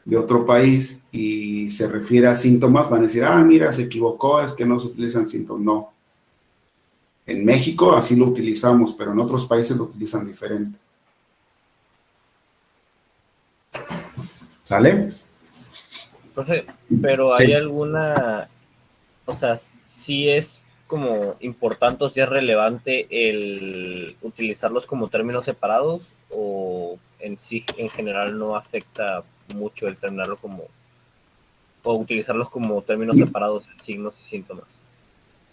de otro país y se refiere a síntomas, van a decir, ah, mira, se equivocó, es que no se utilizan síntomas. No. En México así lo utilizamos, pero en otros países lo utilizan diferente. ¿Sale? Entonces, pero hay alguna, o sea, sí es como importante o sí es relevante el utilizarlos como términos separados o en sí, en general, no afecta mucho el terminarlo como, o utilizarlos como términos separados, signos y síntomas.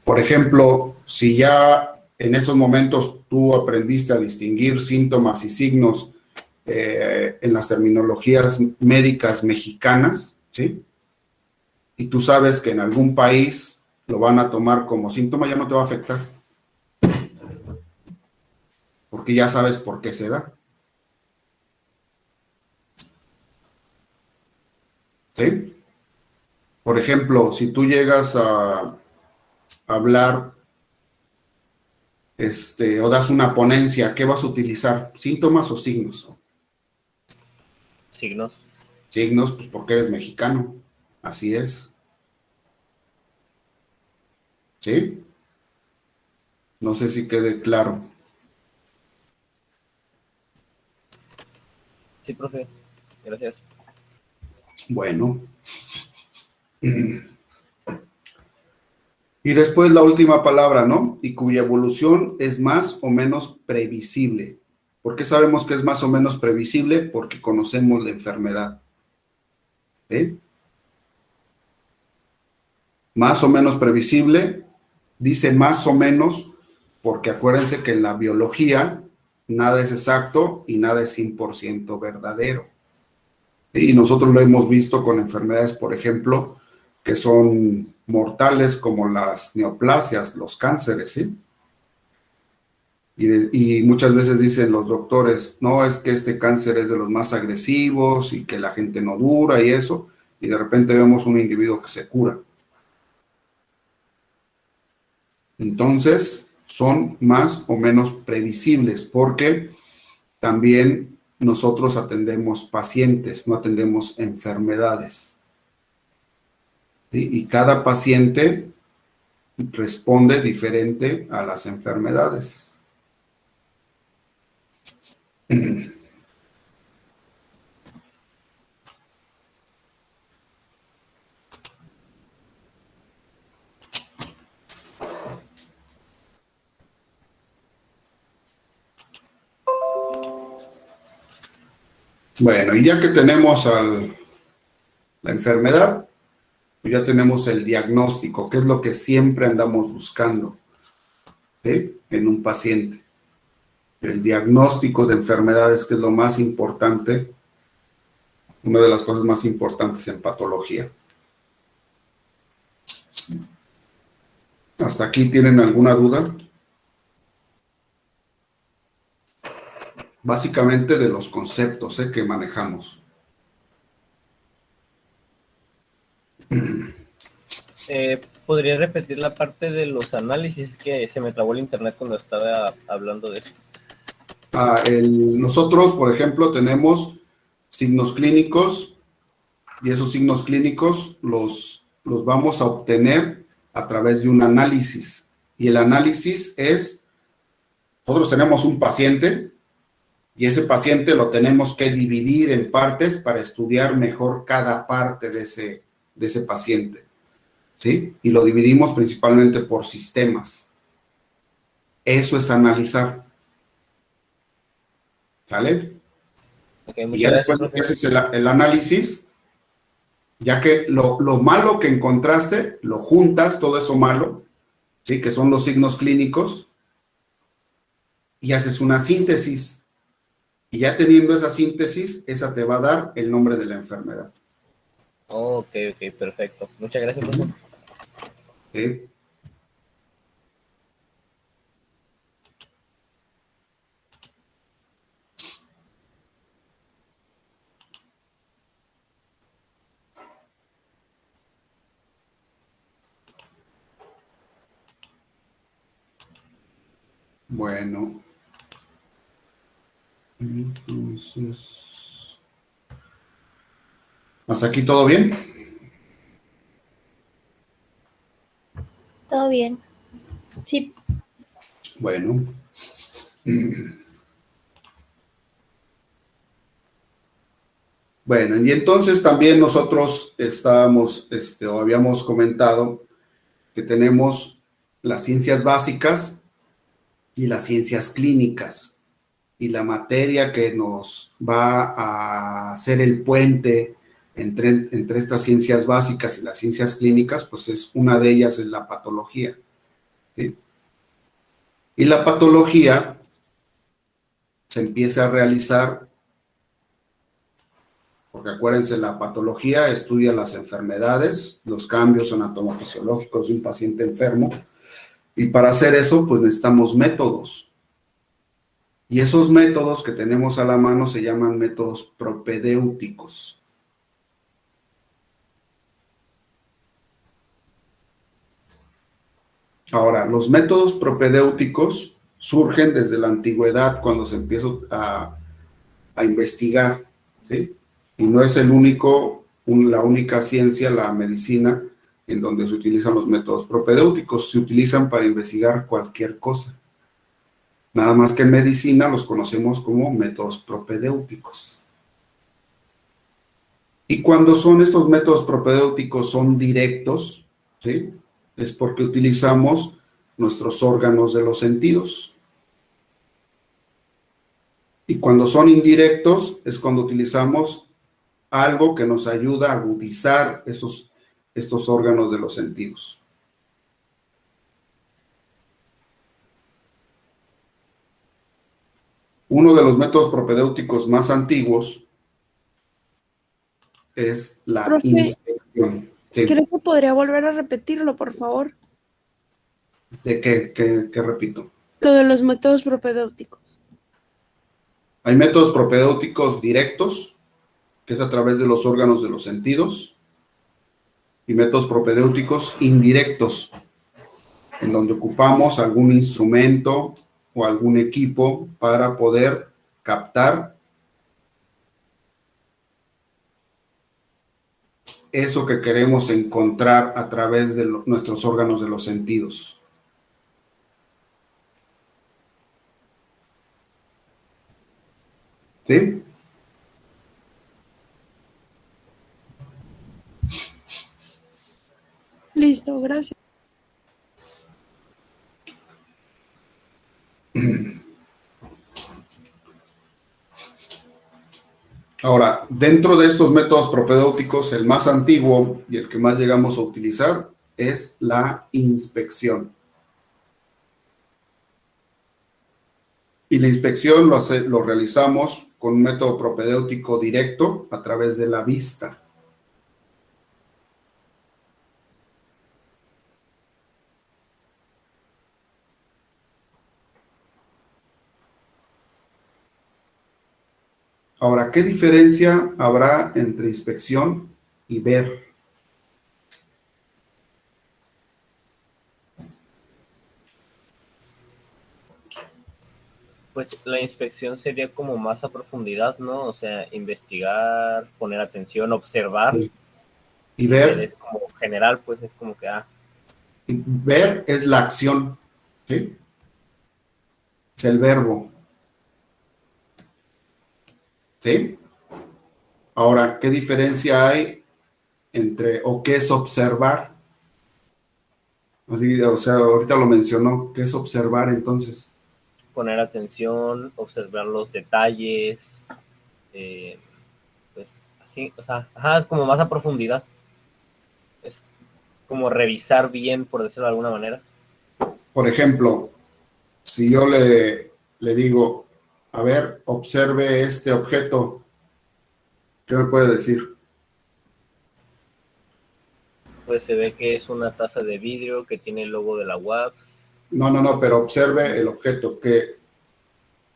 Por ejemplo, si ya en esos momentos tú aprendiste a distinguir síntomas y signos en las terminologías médicas mexicanas, ¿sí? Y tú sabes que en algún país lo van a tomar como síntoma, ya no te va a afectar. Porque ya sabes por qué se da. ¿Sí? Por ejemplo, si tú llegas a hablar o das una ponencia, ¿qué vas a utilizar? ¿Síntomas o signos? Signos. Signos, pues porque eres mexicano. Así es. ¿Sí? No sé si quede claro. Sí, profe. Gracias. Bueno. Y después la última palabra, ¿no? Y cuya evolución es más o menos previsible. ¿Por qué sabemos que es más o menos previsible? Porque conocemos la enfermedad. ¿Sí? Más o menos previsible, dice más o menos, porque acuérdense que en la biología nada es exacto y nada es 100% verdadero. Y nosotros lo hemos visto con enfermedades, por ejemplo, que son mortales como las neoplasias, los cánceres, ¿sí? Y muchas veces dicen los doctores, no, es que este cáncer es de los más agresivos y que la gente no dura y eso, y de repente vemos un individuo que se cura. Entonces, son más o menos previsibles porque también nosotros atendemos pacientes, no atendemos enfermedades. ¿Sí? Y cada paciente responde diferente a las enfermedades. Bueno, y ya que tenemos la enfermedad, pues ya tenemos el diagnóstico, que es lo que siempre andamos buscando, ¿sí? En un paciente. El diagnóstico de enfermedades, que es lo más importante, una de las cosas más importantes en patología. ¿Hasta aquí tienen alguna duda? Básicamente de los conceptos que manejamos. ¿Podría repetir la parte de los análisis? Que se me trabó el internet cuando estaba hablando de eso. Nosotros, por ejemplo, tenemos signos clínicos y esos signos clínicos los vamos a obtener a través de un análisis. Y el análisis es, nosotros tenemos un paciente y ese paciente lo tenemos que dividir en partes para estudiar mejor cada parte de ese paciente, ¿sí? Y lo dividimos principalmente por sistemas. Eso es analizar. ¿Vale? Okay, y ya después que haces el análisis, ya que lo malo que encontraste, lo juntas, todo eso malo, ¿sí? Que son los signos clínicos, y haces una síntesis. Y ya teniendo esa síntesis, esa te va a dar el nombre de la enfermedad. Ok, perfecto. Muchas gracias, profesor. ¿Sí? Bueno. Entonces, ¿hasta aquí todo bien? Todo bien. Sí. Bueno. Bueno, y entonces también nosotros estábamos, o habíamos comentado que tenemos las ciencias básicas y las ciencias clínicas. Y la materia que nos va a hacer el puente entre estas ciencias básicas y las ciencias clínicas, pues es una de ellas es la patología. ¿Sí? Y la patología se empieza a realizar, porque acuérdense, la patología estudia las enfermedades, los cambios anatomofisiológicos de un paciente enfermo, y para hacer eso, pues necesitamos métodos. Y esos métodos que tenemos a la mano se llaman métodos propedéuticos. Ahora, los métodos propedéuticos surgen desde la antigüedad cuando se empieza a investigar, ¿sí? Y no es la única ciencia, la medicina, en donde se utilizan los métodos propedéuticos. Se utilizan para investigar cualquier cosa. Nada más que en medicina los conocemos como métodos propedéuticos. Y cuando son estos métodos propedéuticos son directos, ¿sí? Es porque utilizamos nuestros órganos de los sentidos. Y cuando son indirectos es cuando utilizamos algo que nos ayuda a agudizar estos órganos de los sentidos. Uno de los métodos propedéuticos más antiguos es la inspección. Sí. Creo que podría volver a repetirlo, por favor. ¿De qué repito? Lo de los métodos propedéuticos. Hay métodos propedéuticos directos, que es a través de los órganos de los sentidos, y métodos propedéuticos indirectos, en donde ocupamos algún instrumento o algún equipo para poder captar eso que queremos encontrar a través de nuestros órganos de los sentidos. ¿Sí? Listo, gracias. Ahora, dentro de estos métodos propedéuticos, el más antiguo y el que más llegamos a utilizar es la inspección. Y la inspección lo realizamos con un método propedéutico directo a través de la vista. Ahora, ¿qué diferencia habrá entre inspección y ver? Pues la inspección sería como más a profundidad, ¿no? O sea, investigar, poner atención, observar. Y ver. Es como general, pues es como que, Ver es la acción, ¿sí? Es el verbo. ¿Sí? Ahora, ¿qué diferencia hay entre, o qué es observar? Así, o sea, ahorita lo mencionó, ¿qué es observar entonces? poner atención, observar los detalles, pues así, o sea, ajá, es como más a profundidad. Es como revisar bien, por decirlo de alguna manera. Por ejemplo, si yo le digo, a ver, observe este objeto, ¿qué me puede decir? Pues se ve que es una taza de vidrio que tiene el logo de la UAPS. No, pero observe el objeto, que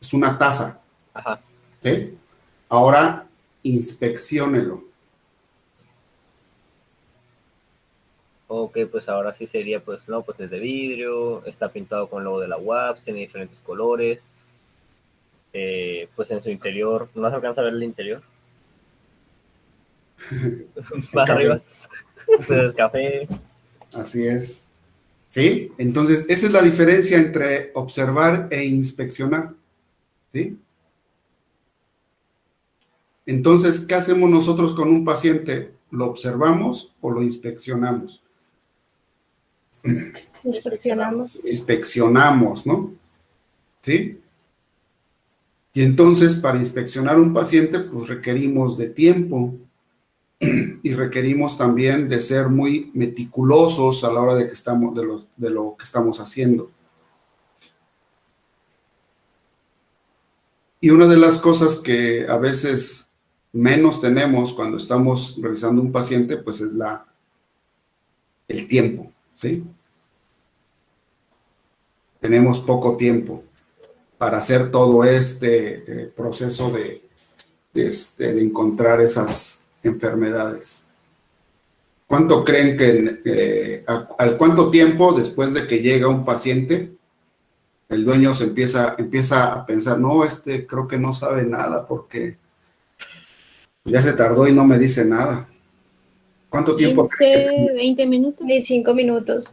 es una taza. Ajá. ¿Sí? Ahora, inspecciónelo. Ok, pues ahora sí sería, pues no, pues es de vidrio, está pintado con el logo de la UAPS, tiene diferentes colores. Pues en su interior, ¿no se alcanza a ver el interior? Más arriba, pues es café. Así es. ¿Sí? Entonces, esa es la diferencia entre observar e inspeccionar. ¿Sí? Entonces, ¿qué hacemos nosotros con un paciente? ¿Lo observamos o lo inspeccionamos? Inspeccionamos. Inspeccionamos, ¿no? ¿Sí? Y entonces, para inspeccionar un paciente, pues requerimos de tiempo y requerimos también de ser muy meticulosos a la hora de que estamos, de lo que estamos haciendo. Y una de las cosas que a veces menos tenemos cuando estamos revisando un paciente, pues es el tiempo, ¿sí? Tenemos poco tiempo para hacer todo este proceso de encontrar esas enfermedades. ¿Cuánto creen que al cuánto tiempo después de que llega un paciente, el dueño se empieza a pensar, no, creo que no sabe nada porque ya se tardó y no me dice nada? ¿Cuánto tiempo? 15, 20 minutos. 15 minutos.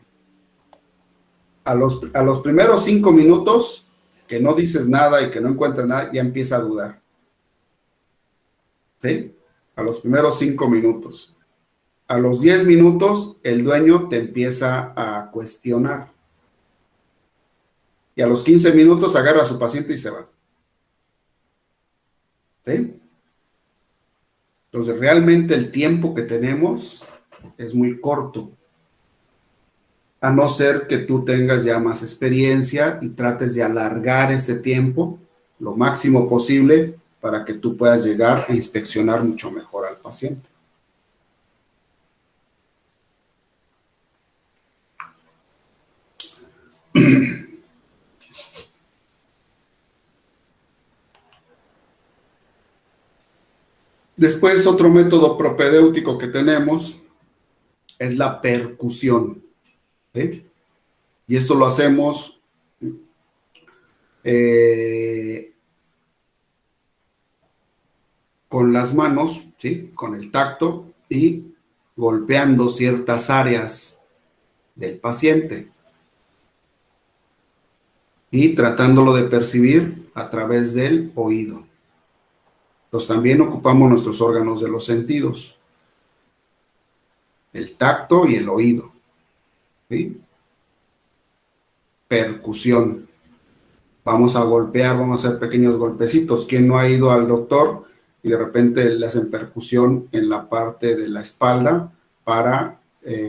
A los primeros 5 minutos que no dices nada y que no encuentras nada, ya empieza a dudar. ¿Sí? A los primeros 5 minutos. A los 10 minutos, el dueño te empieza a cuestionar. Y a los 15 minutos agarra a su paciente y se va. ¿Sí? Entonces, realmente el tiempo que tenemos es muy corto. A no ser que tú tengas ya más experiencia y trates de alargar este tiempo lo máximo posible para que tú puedas llegar a inspeccionar mucho mejor al paciente. Después, otro método propedéutico que tenemos es la percusión. ¿Sí? Y esto lo hacemos con las manos, ¿sí? Con el tacto y golpeando ciertas áreas del paciente y tratándolo de percibir a través del oído. Entonces también ocupamos nuestros órganos de los sentidos, el tacto y el oído. ¿Sí? Percusión. Vamos a golpear, vamos a hacer pequeños golpecitos. ¿Quién no ha ido al doctor y de repente le hacen percusión en la parte de la espalda para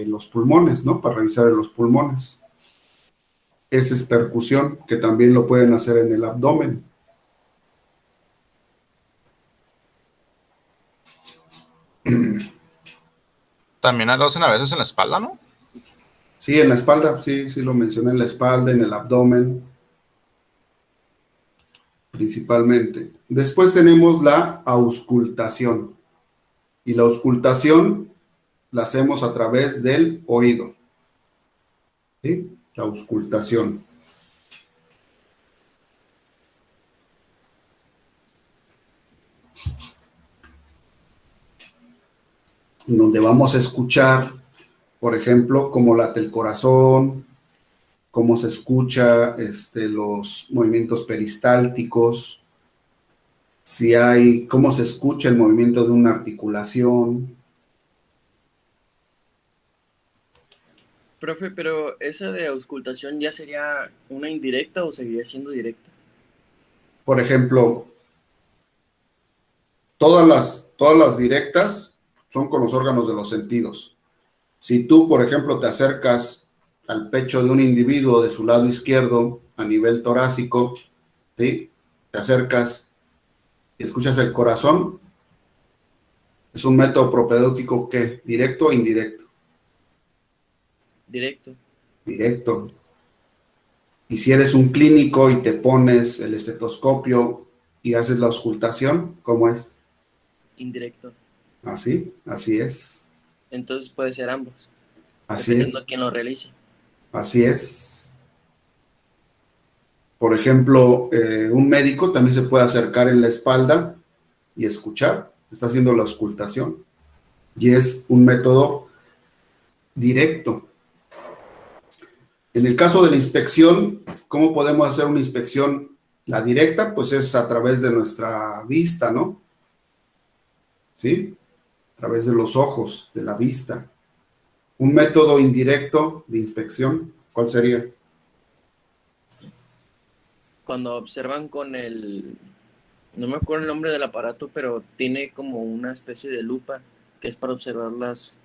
los pulmones, ¿no? Para revisar los pulmones. Esa es percusión, que también lo pueden hacer en el abdomen. También lo hacen a veces en la espalda, ¿no? Sí, en la espalda, sí, sí lo mencioné, en la espalda, en el abdomen, principalmente. Después tenemos la auscultación. Y la auscultación la hacemos a través del oído. ¿Sí? La auscultación. Donde vamos a escuchar, por ejemplo, cómo late el corazón, cómo se escucha los movimientos peristálticos, si hay, cómo se escucha el movimiento de una articulación. Profe, pero esa de auscultación ya sería una indirecta o seguiría siendo directa. Por ejemplo, todas las directas son con los órganos de los sentidos. Si tú, por ejemplo, te acercas al pecho de un individuo de su lado izquierdo a nivel torácico, ¿sí? Te acercas y escuchas el corazón, es un método propedéutico ¿qué? ¿Directo o indirecto? Directo. Directo. Y si eres un clínico y te pones el estetoscopio y haces la auscultación, ¿cómo es? Indirecto. Así es. Entonces puede ser ambos. Así dependiendo es. a quién lo realice. Así es. Por ejemplo, un médico también se puede acercar en la espalda y escuchar. Está haciendo la auscultación. Y es un método directo. En el caso de la inspección, ¿cómo podemos hacer una inspección? La directa, pues es a través de nuestra vista, ¿no? ¿Sí? A través de los ojos, de la vista. Un método indirecto de inspección, ¿cuál sería? Cuando observan con no me acuerdo el nombre del aparato, pero tiene como una especie de lupa que es para observar las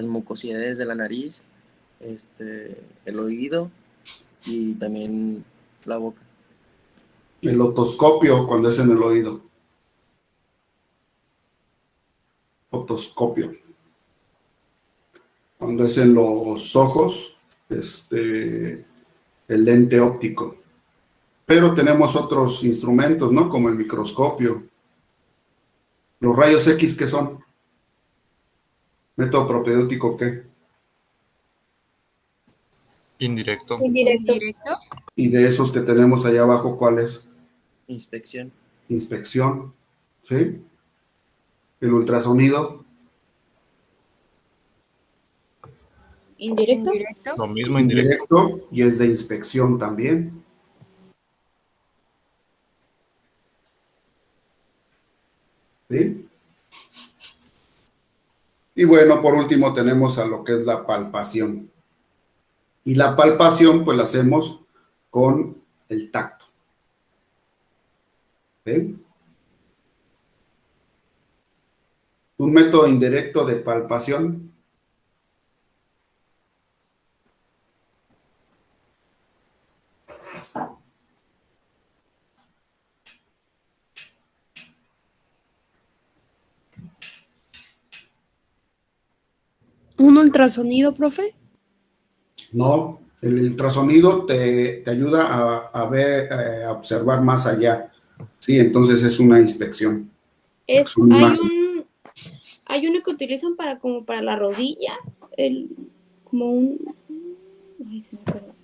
mucosidades de la nariz, el oído y también la boca. El otoscopio, cuando es en el oído. Otoscopio. Cuando es en los ojos, el lente óptico. Pero tenemos otros instrumentos, ¿no? Como el microscopio. Los rayos X, ¿qué son? Método propedéutico, ¿qué? Indirecto. Indirecto. Y de esos que tenemos allá abajo, ¿cuál es? Inspección. Inspección, ¿sí? El ultrasonido. Indirecto. Lo mismo, Indirecto y es de inspección también. ¿Sí? Y bueno, por último tenemos a lo que es la palpación. Y la palpación, pues la hacemos con el tacto. ¿Sí? Un método indirecto de palpación. ¿Un ultrasonido, profe? No, el ultrasonido te ayuda a ver, a observar más allá. Sí, entonces es una inspección. Son imágenes. Hay uno que utilizan como para la rodilla, como un, ay, se me acuerda.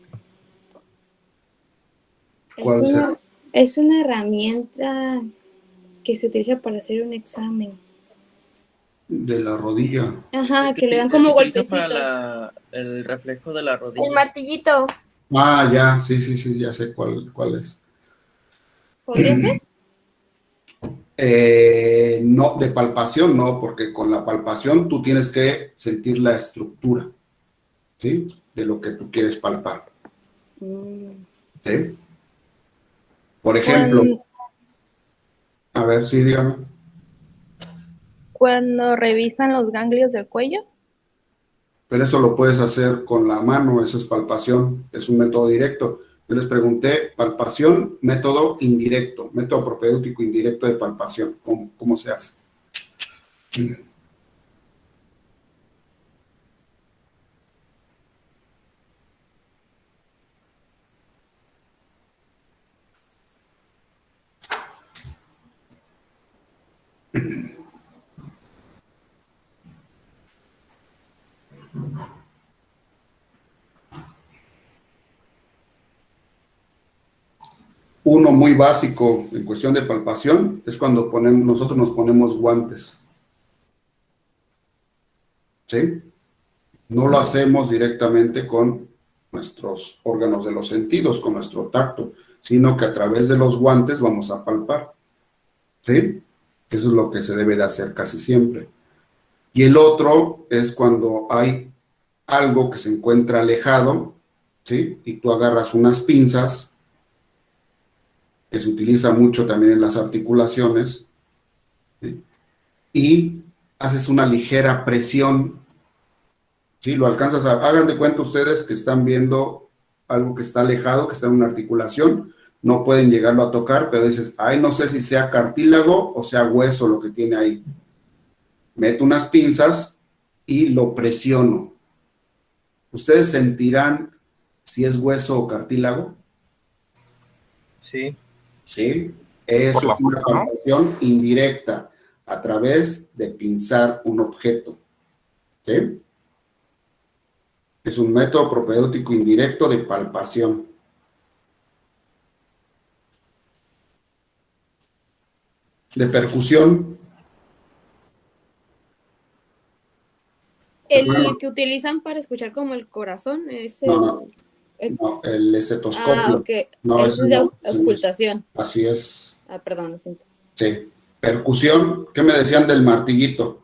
¿Cuál será? Es una herramienta que se utiliza para hacer un examen. De la rodilla. Ajá, El que le dan el como que utilizan golpecitos. para el reflejo de la rodilla. El martillito. Ah, ya, sí, sí, sí, ya sé cuál es. ¿Podría ser? No, de palpación no, porque con la palpación tú tienes que sentir la estructura, ¿sí? De lo que tú quieres palpar. ¿Sí? Por ejemplo, a ver, sí, dígame. Cuando revisan los ganglios del cuello. Pero eso lo puedes hacer con la mano, eso es palpación, es un método directo. Yo les pregunté, palpación, método indirecto, método propedéutico indirecto de palpación, ¿cómo se hace? Uno muy básico en cuestión de palpación es cuando nosotros nos ponemos guantes. ¿Sí? No lo hacemos directamente con nuestros órganos de los sentidos, con nuestro tacto, sino que a través de los guantes vamos a palpar. ¿Sí? Eso es lo que se debe de hacer casi siempre. Y el otro es cuando hay algo que se encuentra alejado, ¿sí? Y tú agarras unas pinzas, que se utiliza mucho también en las articulaciones, ¿sí? Y haces una ligera presión, ¿sí? Lo alcanzas hagan de cuenta ustedes que están viendo algo que está alejado, que está en una articulación, no pueden llegarlo a tocar, pero dices, ay, no sé si sea cartílago o sea hueso lo que tiene ahí. Meto unas pinzas y lo presiono. ¿Ustedes sentirán si es hueso o cartílago? Sí. ¿Sí? Eso es una palpación indirecta a través de pinzar un objeto. ¿Sí? Es un método propedéutico indirecto de palpación. De percusión. El que utilizan para escuchar como el corazón es el... No, el estetoscopio. Ah, ok. No, Eso es de auscultación. Así es. Ah, perdón, lo siento. Sí. Percusión, ¿qué me decían del martillito?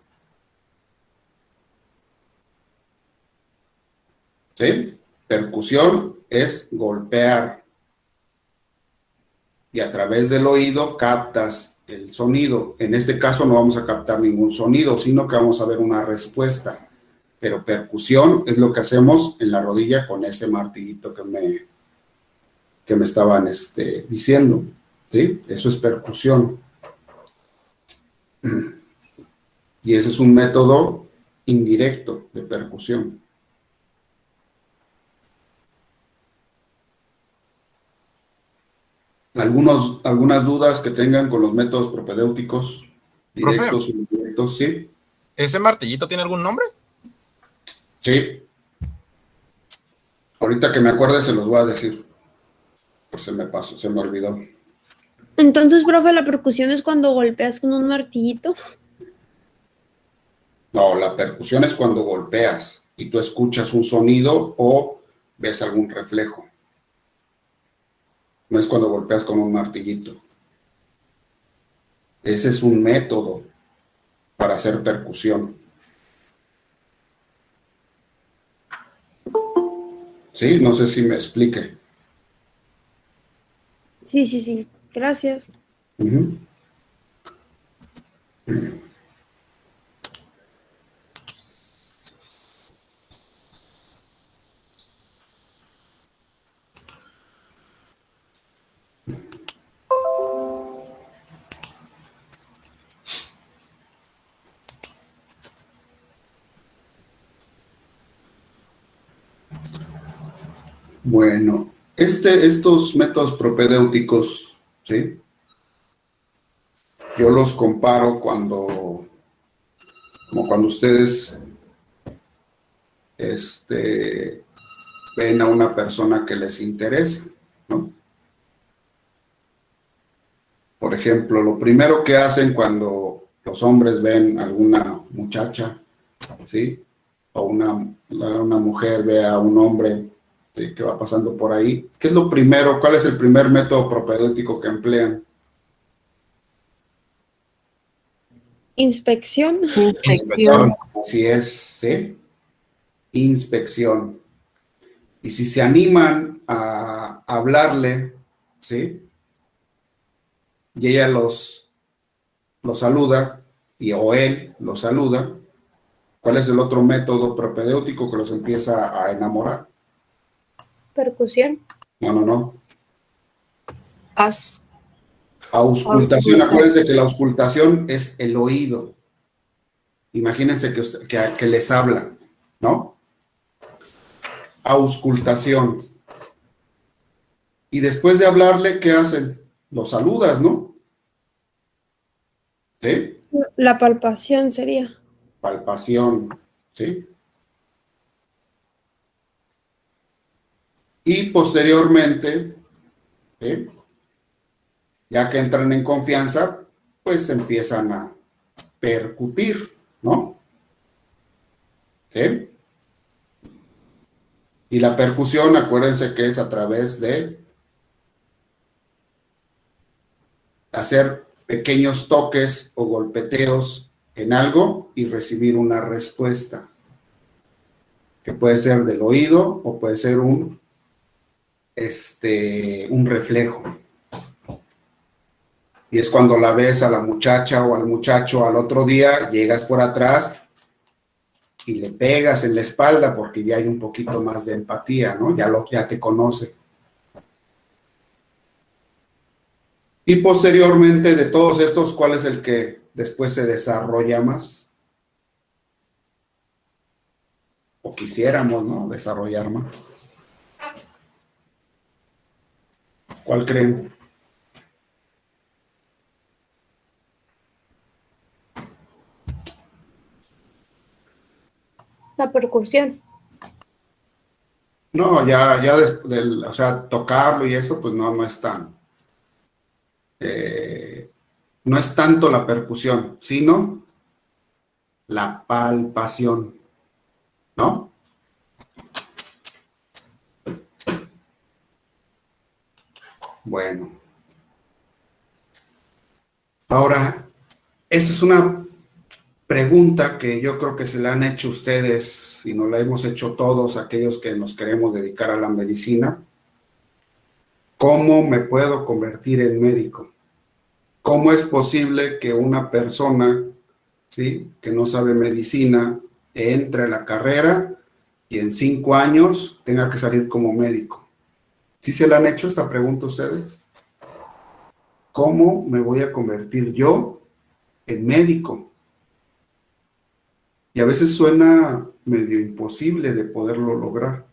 ¿Sí? Percusión es golpear. Y a través del oído captas el sonido. En este caso no vamos a captar ningún sonido, sino que vamos a ver una respuesta. Pero percusión es lo que hacemos en la rodilla con ese martillito que me estaban diciendo. ¿Sí? Eso es percusión. Y ese es un método indirecto de percusión. ¿Algunas dudas que tengan con los métodos propedéuticos directos o indirectos? ¿Sí? ¿Ese martillito tiene algún nombre? Sí. Ahorita que me acuerde se los voy a decir. Pues se me olvidó. Entonces, profe, la percusión es cuando golpeas con un martillito. No, la percusión es cuando golpeas y tú escuchas un sonido o ves algún reflejo. No es cuando golpeas con un martillito. Ese es un método para hacer percusión. ¿Sí? No sé si me explique. Sí, sí, sí. Gracias. Bueno, estos métodos propedéuticos, ¿sí? Yo los comparo como cuando ustedes ven a una persona que les interesa, ¿no? Por ejemplo, lo primero que hacen cuando los hombres ven alguna muchacha, ¿sí? O una mujer ve a un hombre, ¿sí?, que va pasando por ahí. ¿Qué es lo primero? ¿Cuál es el primer método propedéutico que emplean? Inspección. Inspección. Así es, ¿sí? Inspección. Y si se animan a hablarle, ¿sí?, y ella los saluda, o él los saluda, ¿cuál es el otro método propedéutico que los empieza a enamorar? Percusión. No. Auscultación. Acuérdense que la auscultación es el oído. Imagínense que les habla, ¿no? Auscultación. Y después de hablarle, ¿qué hacen? Lo saludas, ¿no? ¿Sí? La palpación sería. Palpación, ¿sí? Y posteriormente, ¿sí?, ya que entran en confianza, pues empiezan a percutir, ¿no? ¿Sí? Y la percusión, acuérdense que es a través de hacer pequeños toques o golpeteos en algo y recibir una respuesta, que puede ser del oído o puede ser un reflejo. Y es cuando la ves a la muchacha o al muchacho al otro día, llegas por atrás y le pegas en la espalda porque ya hay un poquito más de empatía, ¿no? Ya te conoce. Y posteriormente de todos estos, ¿cuál es el que después se desarrolla más? O quisiéramos, ¿no?, desarrollar más. ¿Cuál creen? La percusión. No, o sea, tocarlo y eso, pues no es tan, no es tanto la percusión, sino la palpación, ¿no? Bueno. Ahora, esta es una pregunta que yo creo que se la han hecho ustedes y nos la hemos hecho todos aquellos que nos queremos dedicar a la medicina. ¿Cómo me puedo convertir en médico? ¿Cómo es posible que una persona, ¿sí?, que no sabe medicina entre a la carrera y en 5 años tenga que salir como médico? ¿Sí se la han hecho esta pregunta ustedes? ¿Cómo me voy a convertir yo en médico? Y a veces suena medio imposible de poderlo lograr.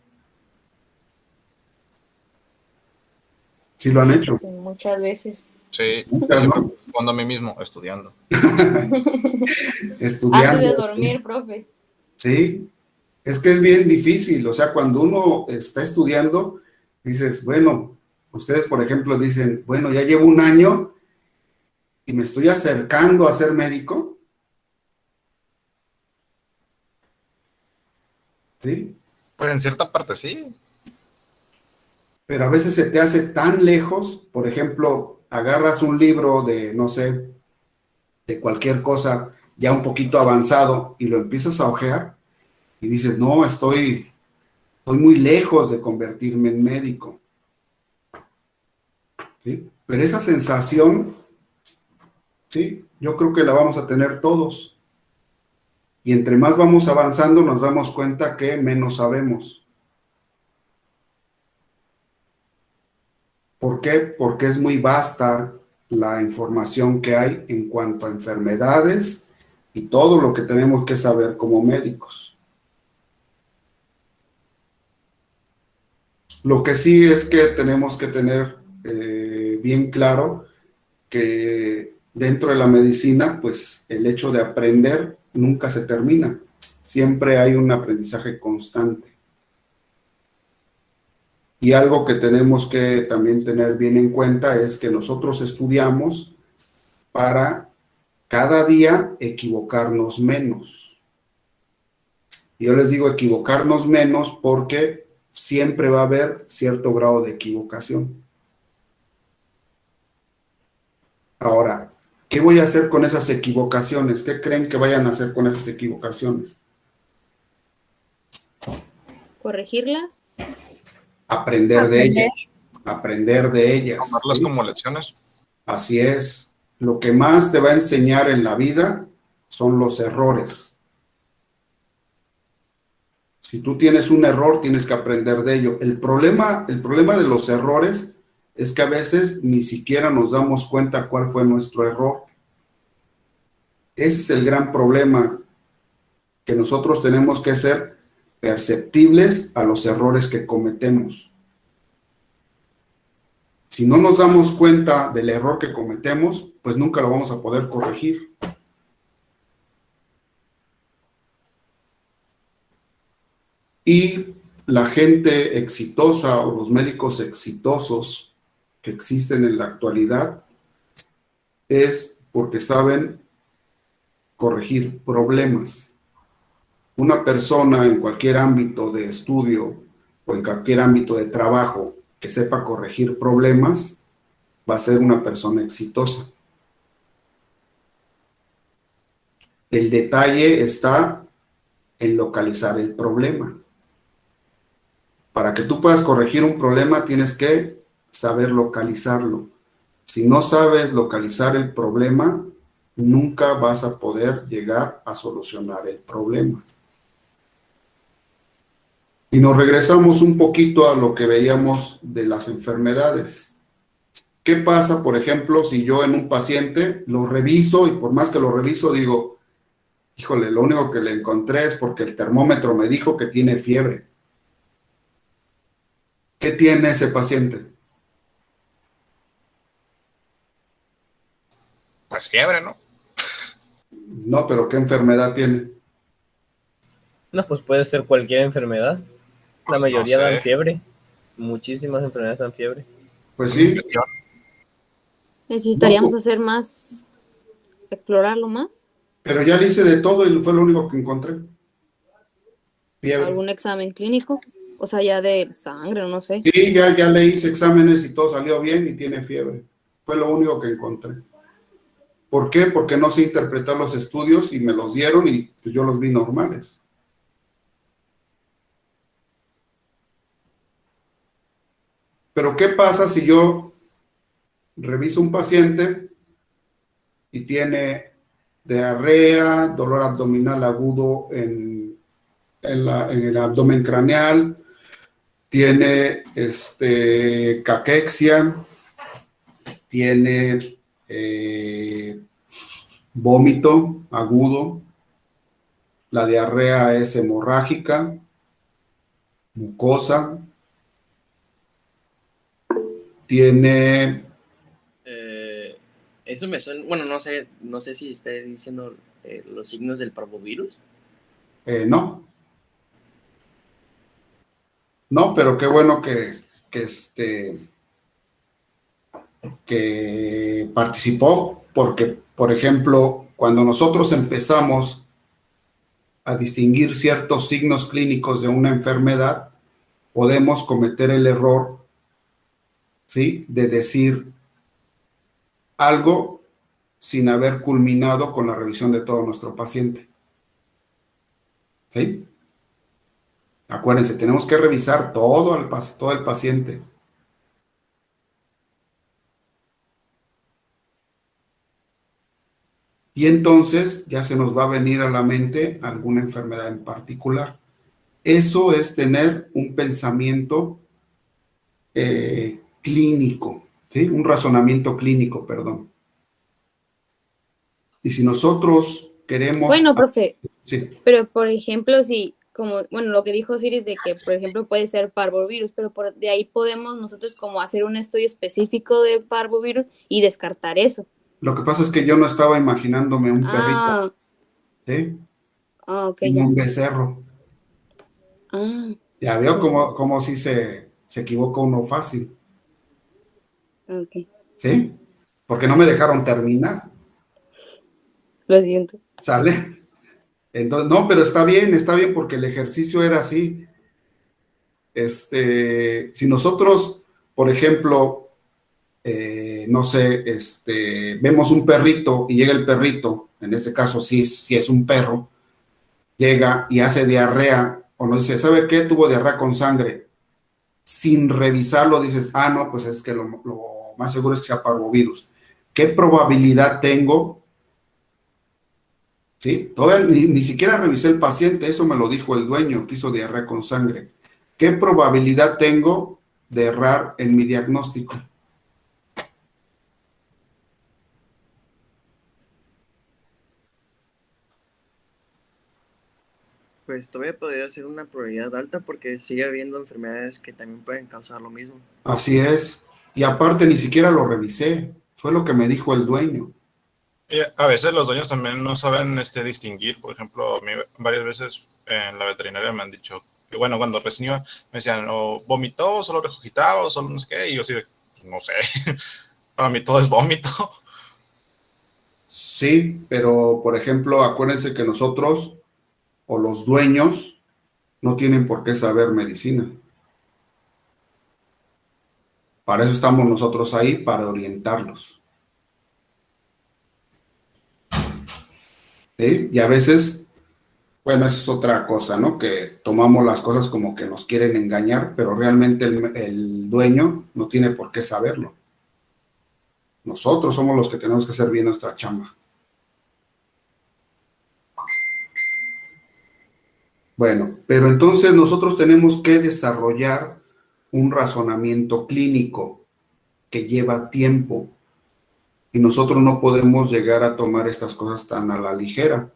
¿Sí lo han hecho? Muchas veces. Sí, Muchas, siempre ¿no? respondo a mí mismo, estudiando. Estudiando. Antes de dormir, profe. Sí, es que es bien difícil. O sea, cuando uno está estudiando, dices, bueno, ustedes, por ejemplo, dicen, bueno, ya llevo 1 año y me estoy acercando a ser médico. ¿Sí? Pues en cierta parte sí. Pero a veces se te hace tan lejos, por ejemplo, agarras un libro de, no sé, de cualquier cosa ya un poquito avanzado y lo empiezas a hojear y dices, no, estoy muy lejos de convertirme en médico. ¿Sí? Pero esa sensación, sí, yo creo que la vamos a tener todos. Y entre más vamos avanzando, nos damos cuenta que menos sabemos. ¿Por qué? Porque es muy vasta la información que hay en cuanto a enfermedades y todo lo que tenemos que saber como médicos. Lo que sí es que tenemos que tener bien claro que dentro de la medicina, pues el hecho de aprender nunca se termina. Siempre hay un aprendizaje constante. Y algo que tenemos que también tener bien en cuenta es que nosotros estudiamos para cada día equivocarnos menos. Yo les digo equivocarnos menos porque siempre va a haber cierto grado de equivocación. Ahora, ¿qué voy a hacer con esas equivocaciones? ¿Qué creen que vayan a hacer con esas equivocaciones? ¿Corregirlas? Aprender de ellas. Aprender de ellas. Tomarlas ¿sí? como lecciones. Así es. Lo que más te va a enseñar en la vida son los errores. Si tú tienes un error, tienes que aprender de ello. El problema de los errores es que a veces ni siquiera nos damos cuenta cuál fue nuestro error. Ese es el gran problema, que nosotros tenemos que ser perceptibles a los errores que cometemos. Si no nos damos cuenta del error que cometemos, pues nunca lo vamos a poder corregir. Y la gente exitosa o los médicos exitosos que existen en la actualidad es porque saben corregir problemas. Una persona en cualquier ámbito de estudio o en cualquier ámbito de trabajo que sepa corregir problemas va a ser una persona exitosa. El detalle está en localizar el problema. Para que tú puedas corregir un problema tienes que saber localizarlo. Si no sabes localizar el problema, nunca vas a poder llegar a solucionar el problema. Y nos regresamos un poquito a lo que veíamos de las enfermedades. ¿Qué pasa, por ejemplo, si yo en un paciente lo reviso y por más que lo reviso digo, híjole, lo único que le encontré es porque el termómetro me dijo que tiene fiebre? ¿Qué tiene ese paciente? Pues fiebre, ¿no? No, pero ¿qué enfermedad tiene? No, pues puede ser cualquier enfermedad. La mayoría No sé. dan fiebre. Muchísimas enfermedades dan fiebre. Pues sí. Necesitaríamos hacer más, explorarlo más. Pero ya le hice de todo y fue lo único que encontré. Fiebre. ¿Algún examen clínico? O sea, ya de sangre, no sé. Sí, ya le hice exámenes y todo salió bien y tiene fiebre. Fue lo único que encontré. ¿Por qué? Porque no sé interpretar los estudios y me los dieron y pues, yo los vi normales. Pero ¿qué pasa si yo reviso un paciente y tiene diarrea, dolor abdominal agudo en el abdomen craneal, tiene caquexia, tiene vómito agudo, la diarrea es hemorrágica, mucosa, tiene... Eso me suena, bueno, no sé si está diciendo los signos del parvovirus. No. No, pero qué bueno que participó, porque, por ejemplo, cuando nosotros empezamos a distinguir ciertos signos clínicos de una enfermedad, podemos cometer el error, ¿sí?, de decir algo sin haber culminado con la revisión de todo nuestro paciente. ¿Sí? Acuérdense, tenemos que revisar todo el paciente. Y entonces ya se nos va a venir a la mente alguna enfermedad en particular. Eso es tener un pensamiento clínico, ¿sí? Un razonamiento clínico, perdón. Y si nosotros queremos... Bueno, profe, sí. Pero por ejemplo, si, como, bueno, lo que dijo Osiris de que, por ejemplo, puede ser parvovirus, pero de ahí podemos nosotros como hacer un estudio específico de parvovirus y descartar eso. Lo que pasa es que yo no estaba imaginándome un perrito, ¿sí? Ok. Un becerro. Ya veo como si se equivoca uno fácil. Ok. ¿Sí? Porque no me dejaron terminar. Lo siento. ¿Sale? Entonces, no, pero está bien porque el ejercicio era así. Si nosotros, por ejemplo, no sé, vemos un perrito y llega el perrito, en este caso si es un perro, llega y hace diarrea, o nos dice, ¿sabe qué? Tuvo diarrea con sangre. Sin revisarlo dices, no, pues es que lo más seguro es que sea parvovirus. ¿Qué probabilidad tengo? ¿Sí? Todavía ni siquiera revisé el paciente, eso me lo dijo el dueño que hizo diarrea con sangre. ¿Qué probabilidad tengo de errar en mi diagnóstico? Pues todavía podría ser una probabilidad alta porque sigue habiendo enfermedades que también pueden causar lo mismo. Así es. Y aparte ni siquiera lo revisé. Fue lo que me dijo el dueño. Y a veces los dueños también no saben distinguir. Por ejemplo, a mí varias veces en la veterinaria me han dicho que, bueno, cuando recién iba, me decían, o vomitó, o solo regurgitaba, o solo no sé qué, y yo así de, pues, no sé, para mí todo es vómito. Sí, pero por ejemplo, acuérdense que nosotros o los dueños no tienen por qué saber medicina. Para eso estamos nosotros ahí, para orientarlos. ¿Sí? Y a veces, bueno, eso es otra cosa, ¿no? Que tomamos las cosas como que nos quieren engañar, pero realmente el dueño no tiene por qué saberlo. Nosotros somos los que tenemos que hacer bien nuestra chamba. Bueno, pero entonces nosotros tenemos que desarrollar un razonamiento clínico que lleva tiempo y nosotros no podemos llegar a tomar estas cosas tan a la ligera.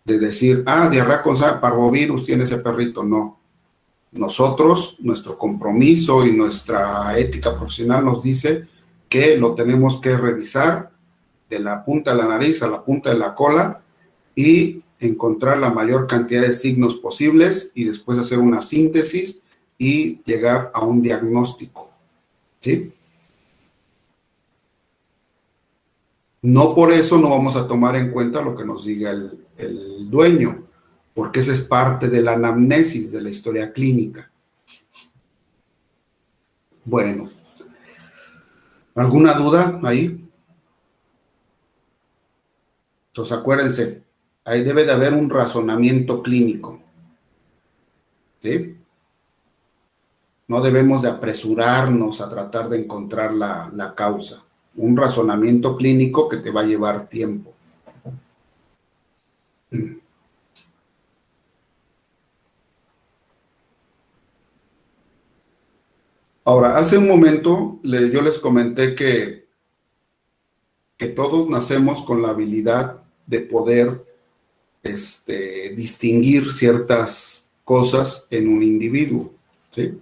De decir, diarrea con parvovirus tiene ese perrito. No. Nosotros, nuestro compromiso y nuestra ética profesional nos dice que lo tenemos que revisar de la punta de la nariz a la punta de la cola y encontrar la mayor cantidad de signos posibles y después hacer una síntesis y llegar a un diagnóstico. ¿Sí? No por eso no vamos a tomar en cuenta lo que nos diga el dueño, porque esa es parte de la anamnesis de la historia clínica. Bueno, ¿alguna duda ahí? Entonces acuérdense, ahí debe de haber un razonamiento clínico. ¿Sí? No debemos de apresurarnos a tratar de encontrar la causa. Un razonamiento clínico que te va a llevar tiempo. Ahora, hace un momento yo les comenté que todos nacemos con la habilidad de poder distinguir ciertas cosas en un individuo, ¿sí?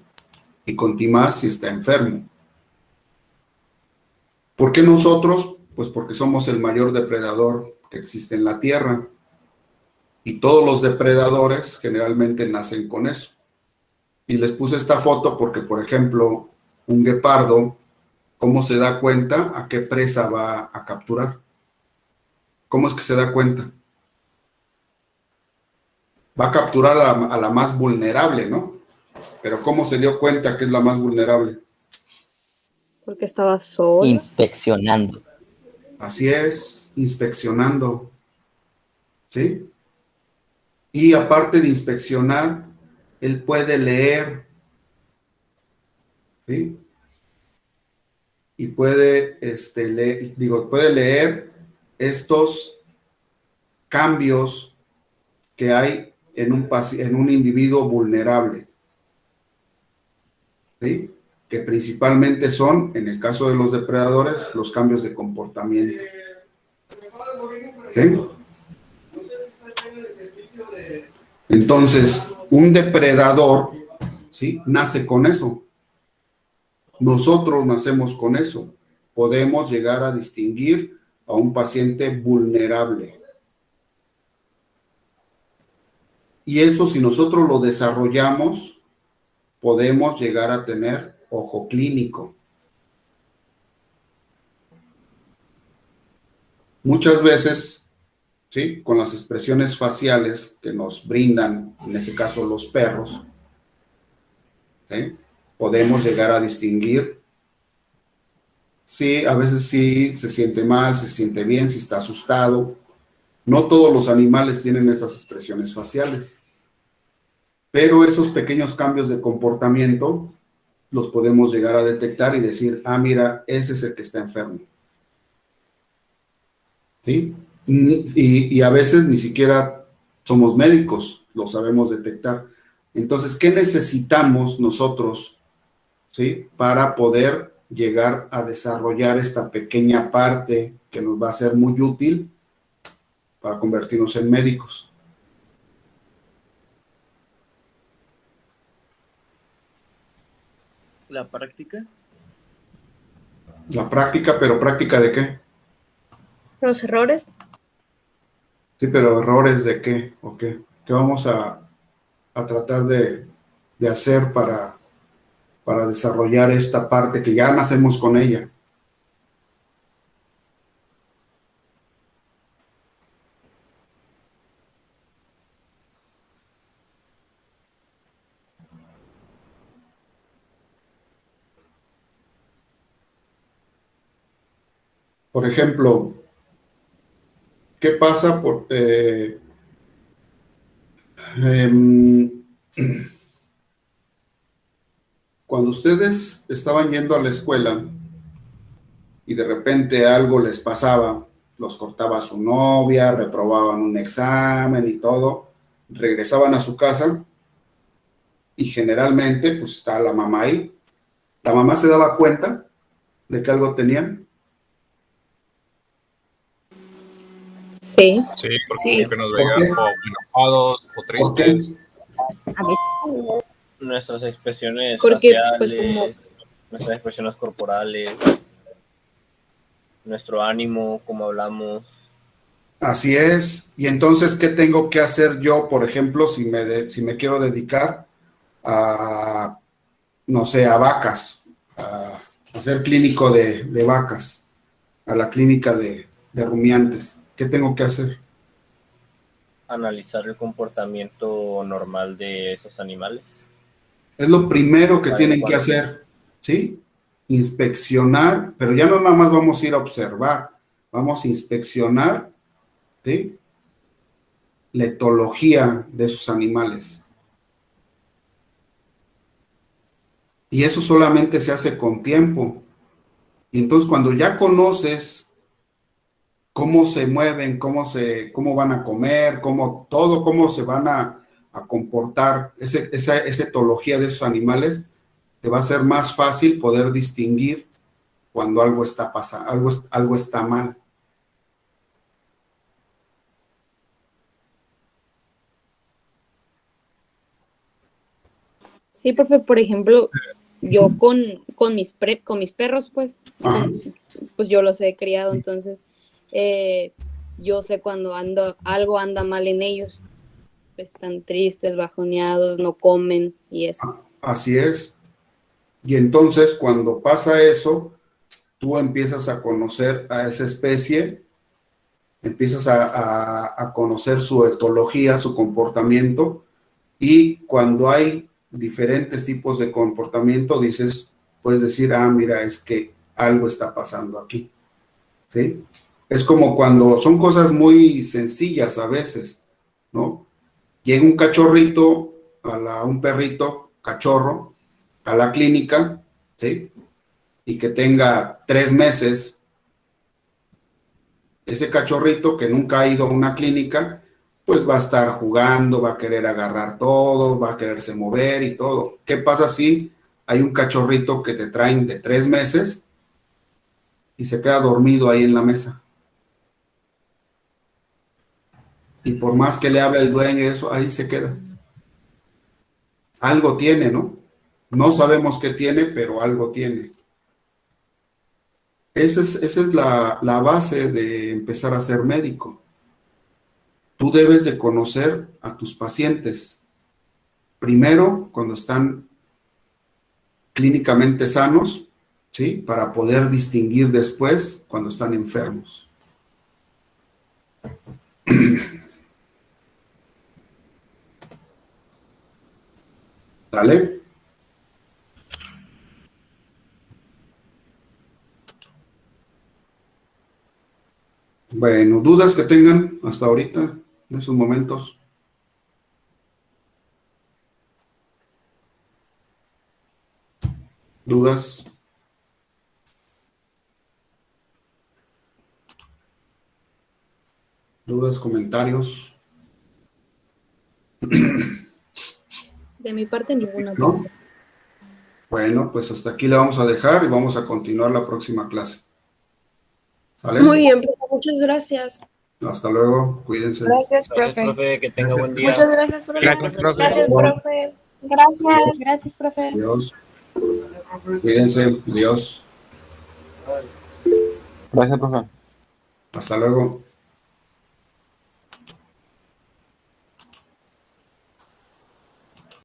Y continuar si está enfermo. ¿Por qué nosotros? Pues porque somos el mayor depredador que existe en la Tierra. Y todos los depredadores generalmente nacen con eso. Y les puse esta foto porque, por ejemplo, un guepardo, ¿cómo se da cuenta a qué presa va a capturar? ¿Cómo es que se da cuenta? Va a capturar a la más vulnerable, ¿no? Pero ¿cómo se dio cuenta que es la más vulnerable? Porque estaba sola. Inspeccionando. Así es, inspeccionando. ¿Sí? Y aparte de inspeccionar, él puede leer. ¿Sí? Y puede, puede leer estos cambios que hay en un individuo vulnerable. ¿Sí? Que principalmente son, en el caso de los depredadores, los cambios de comportamiento. ¿Sí? Entonces, un depredador, ¿sí?, nace con eso. Nosotros nacemos con eso. Podemos llegar a distinguir a un paciente vulnerable. Y eso, si nosotros lo desarrollamos, podemos llegar a tener ojo clínico. Muchas veces ¿sí? Con las expresiones faciales que nos brindan, en este caso los perros, ¿sí? Podemos llegar a distinguir si a veces sí se siente mal, se siente bien, si está asustado. No todos los animales tienen esas expresiones faciales, pero esos pequeños cambios de comportamiento los podemos llegar a detectar y decir, ah, mira, ese es el que está enfermo. ¿Sí? Y a veces ni siquiera somos médicos, lo sabemos detectar. Entonces, ¿qué necesitamos nosotros, ¿sí? Para poder llegar a desarrollar esta pequeña parte que nos va a ser muy útil para convertirnos en médicos? La práctica. La práctica, pero ¿práctica de qué? Los errores. Sí, pero ¿errores de qué? ¿O qué? ¿Qué vamos a tratar de hacer para desarrollar esta parte que ya nacemos con ella? Por ejemplo, ¿qué pasa cuando ustedes estaban yendo a la escuela y de repente algo les pasaba, los cortaba su novia, reprobaban un examen y todo, regresaban a su casa y generalmente pues está la mamá ahí. ¿La mamá se daba cuenta de que algo tenían? Sí. Sí, porque Sí. nos ¿Por veían qué? o enojados o ¿Por qué? tristes. Nuestras expresiones Porque, faciales, pues, como nuestras expresiones corporales, nuestro ánimo, cómo hablamos. Así es. Y entonces, ¿qué tengo que hacer yo, por ejemplo, si me quiero dedicar a, no sé, a vacas, a ser clínico de vacas, a la clínica de rumiantes? ¿Qué tengo que hacer? Analizar el comportamiento normal de esos animales. Es lo primero que Para tienen que cuando- hacer, ¿sí? Inspeccionar, pero ya no nada más vamos a ir a observar, vamos a inspeccionar, ¿sí? La etología de esos animales. Y eso solamente se hace con tiempo. Y entonces cuando ya conoces cómo se mueven, cómo van a comer, cómo se van a comportar, esa etología de esos animales, te va a ser más fácil poder distinguir cuando algo está pasando, algo está mal. sí, profe, por ejemplo, yo con mis perros, pues, Ajá. pues yo los he criado, entonces yo sé cuando algo anda mal en ellos. Están tristes, bajoneados, no comen y eso. Así es. Y entonces cuando pasa eso, tú empiezas a conocer a esa especie, empiezas a conocer su etología, su comportamiento, y cuando hay diferentes tipos de comportamiento, puedes decir, ah, mira, es que algo está pasando aquí, ¿sí? Es como cuando son cosas muy sencillas a veces, ¿no? Llega un cachorrito, un perrito, cachorro, a la clínica, ¿sí? Y que tenga 3 meses, ese cachorrito que nunca ha ido a una clínica, pues va a estar jugando, va a querer agarrar todo, va a quererse mover y todo. ¿Qué pasa si hay un cachorrito que te traen de 3 meses y se queda dormido ahí en la mesa? Y por más que le hable el dueño y eso, ahí se queda. Algo tiene, ¿no? No sabemos qué tiene, pero algo tiene. Esa es la base de empezar a ser médico. Tú debes de conocer a tus pacientes. Primero, cuando están clínicamente sanos, ¿sí? Para poder distinguir después cuando están enfermos. ¿Dale? Bueno, dudas que tengan hasta ahorita, en esos momentos. ¿Dudas? ¿Dudas, comentarios? De mi parte, ninguna. ¿No? Bueno, pues hasta aquí la vamos a dejar y vamos a continuar la próxima clase. ¿Sale? Muy bien, profe, muchas gracias. Hasta luego, cuídense. Gracias, Gracias, profe. profe, que tenga buen día. Muchas gracias, profe. Gracias, profe. Gracias, profe. Gracias, gracias, profe. Adiós. Cuídense, adiós. Gracias, profe. Hasta luego.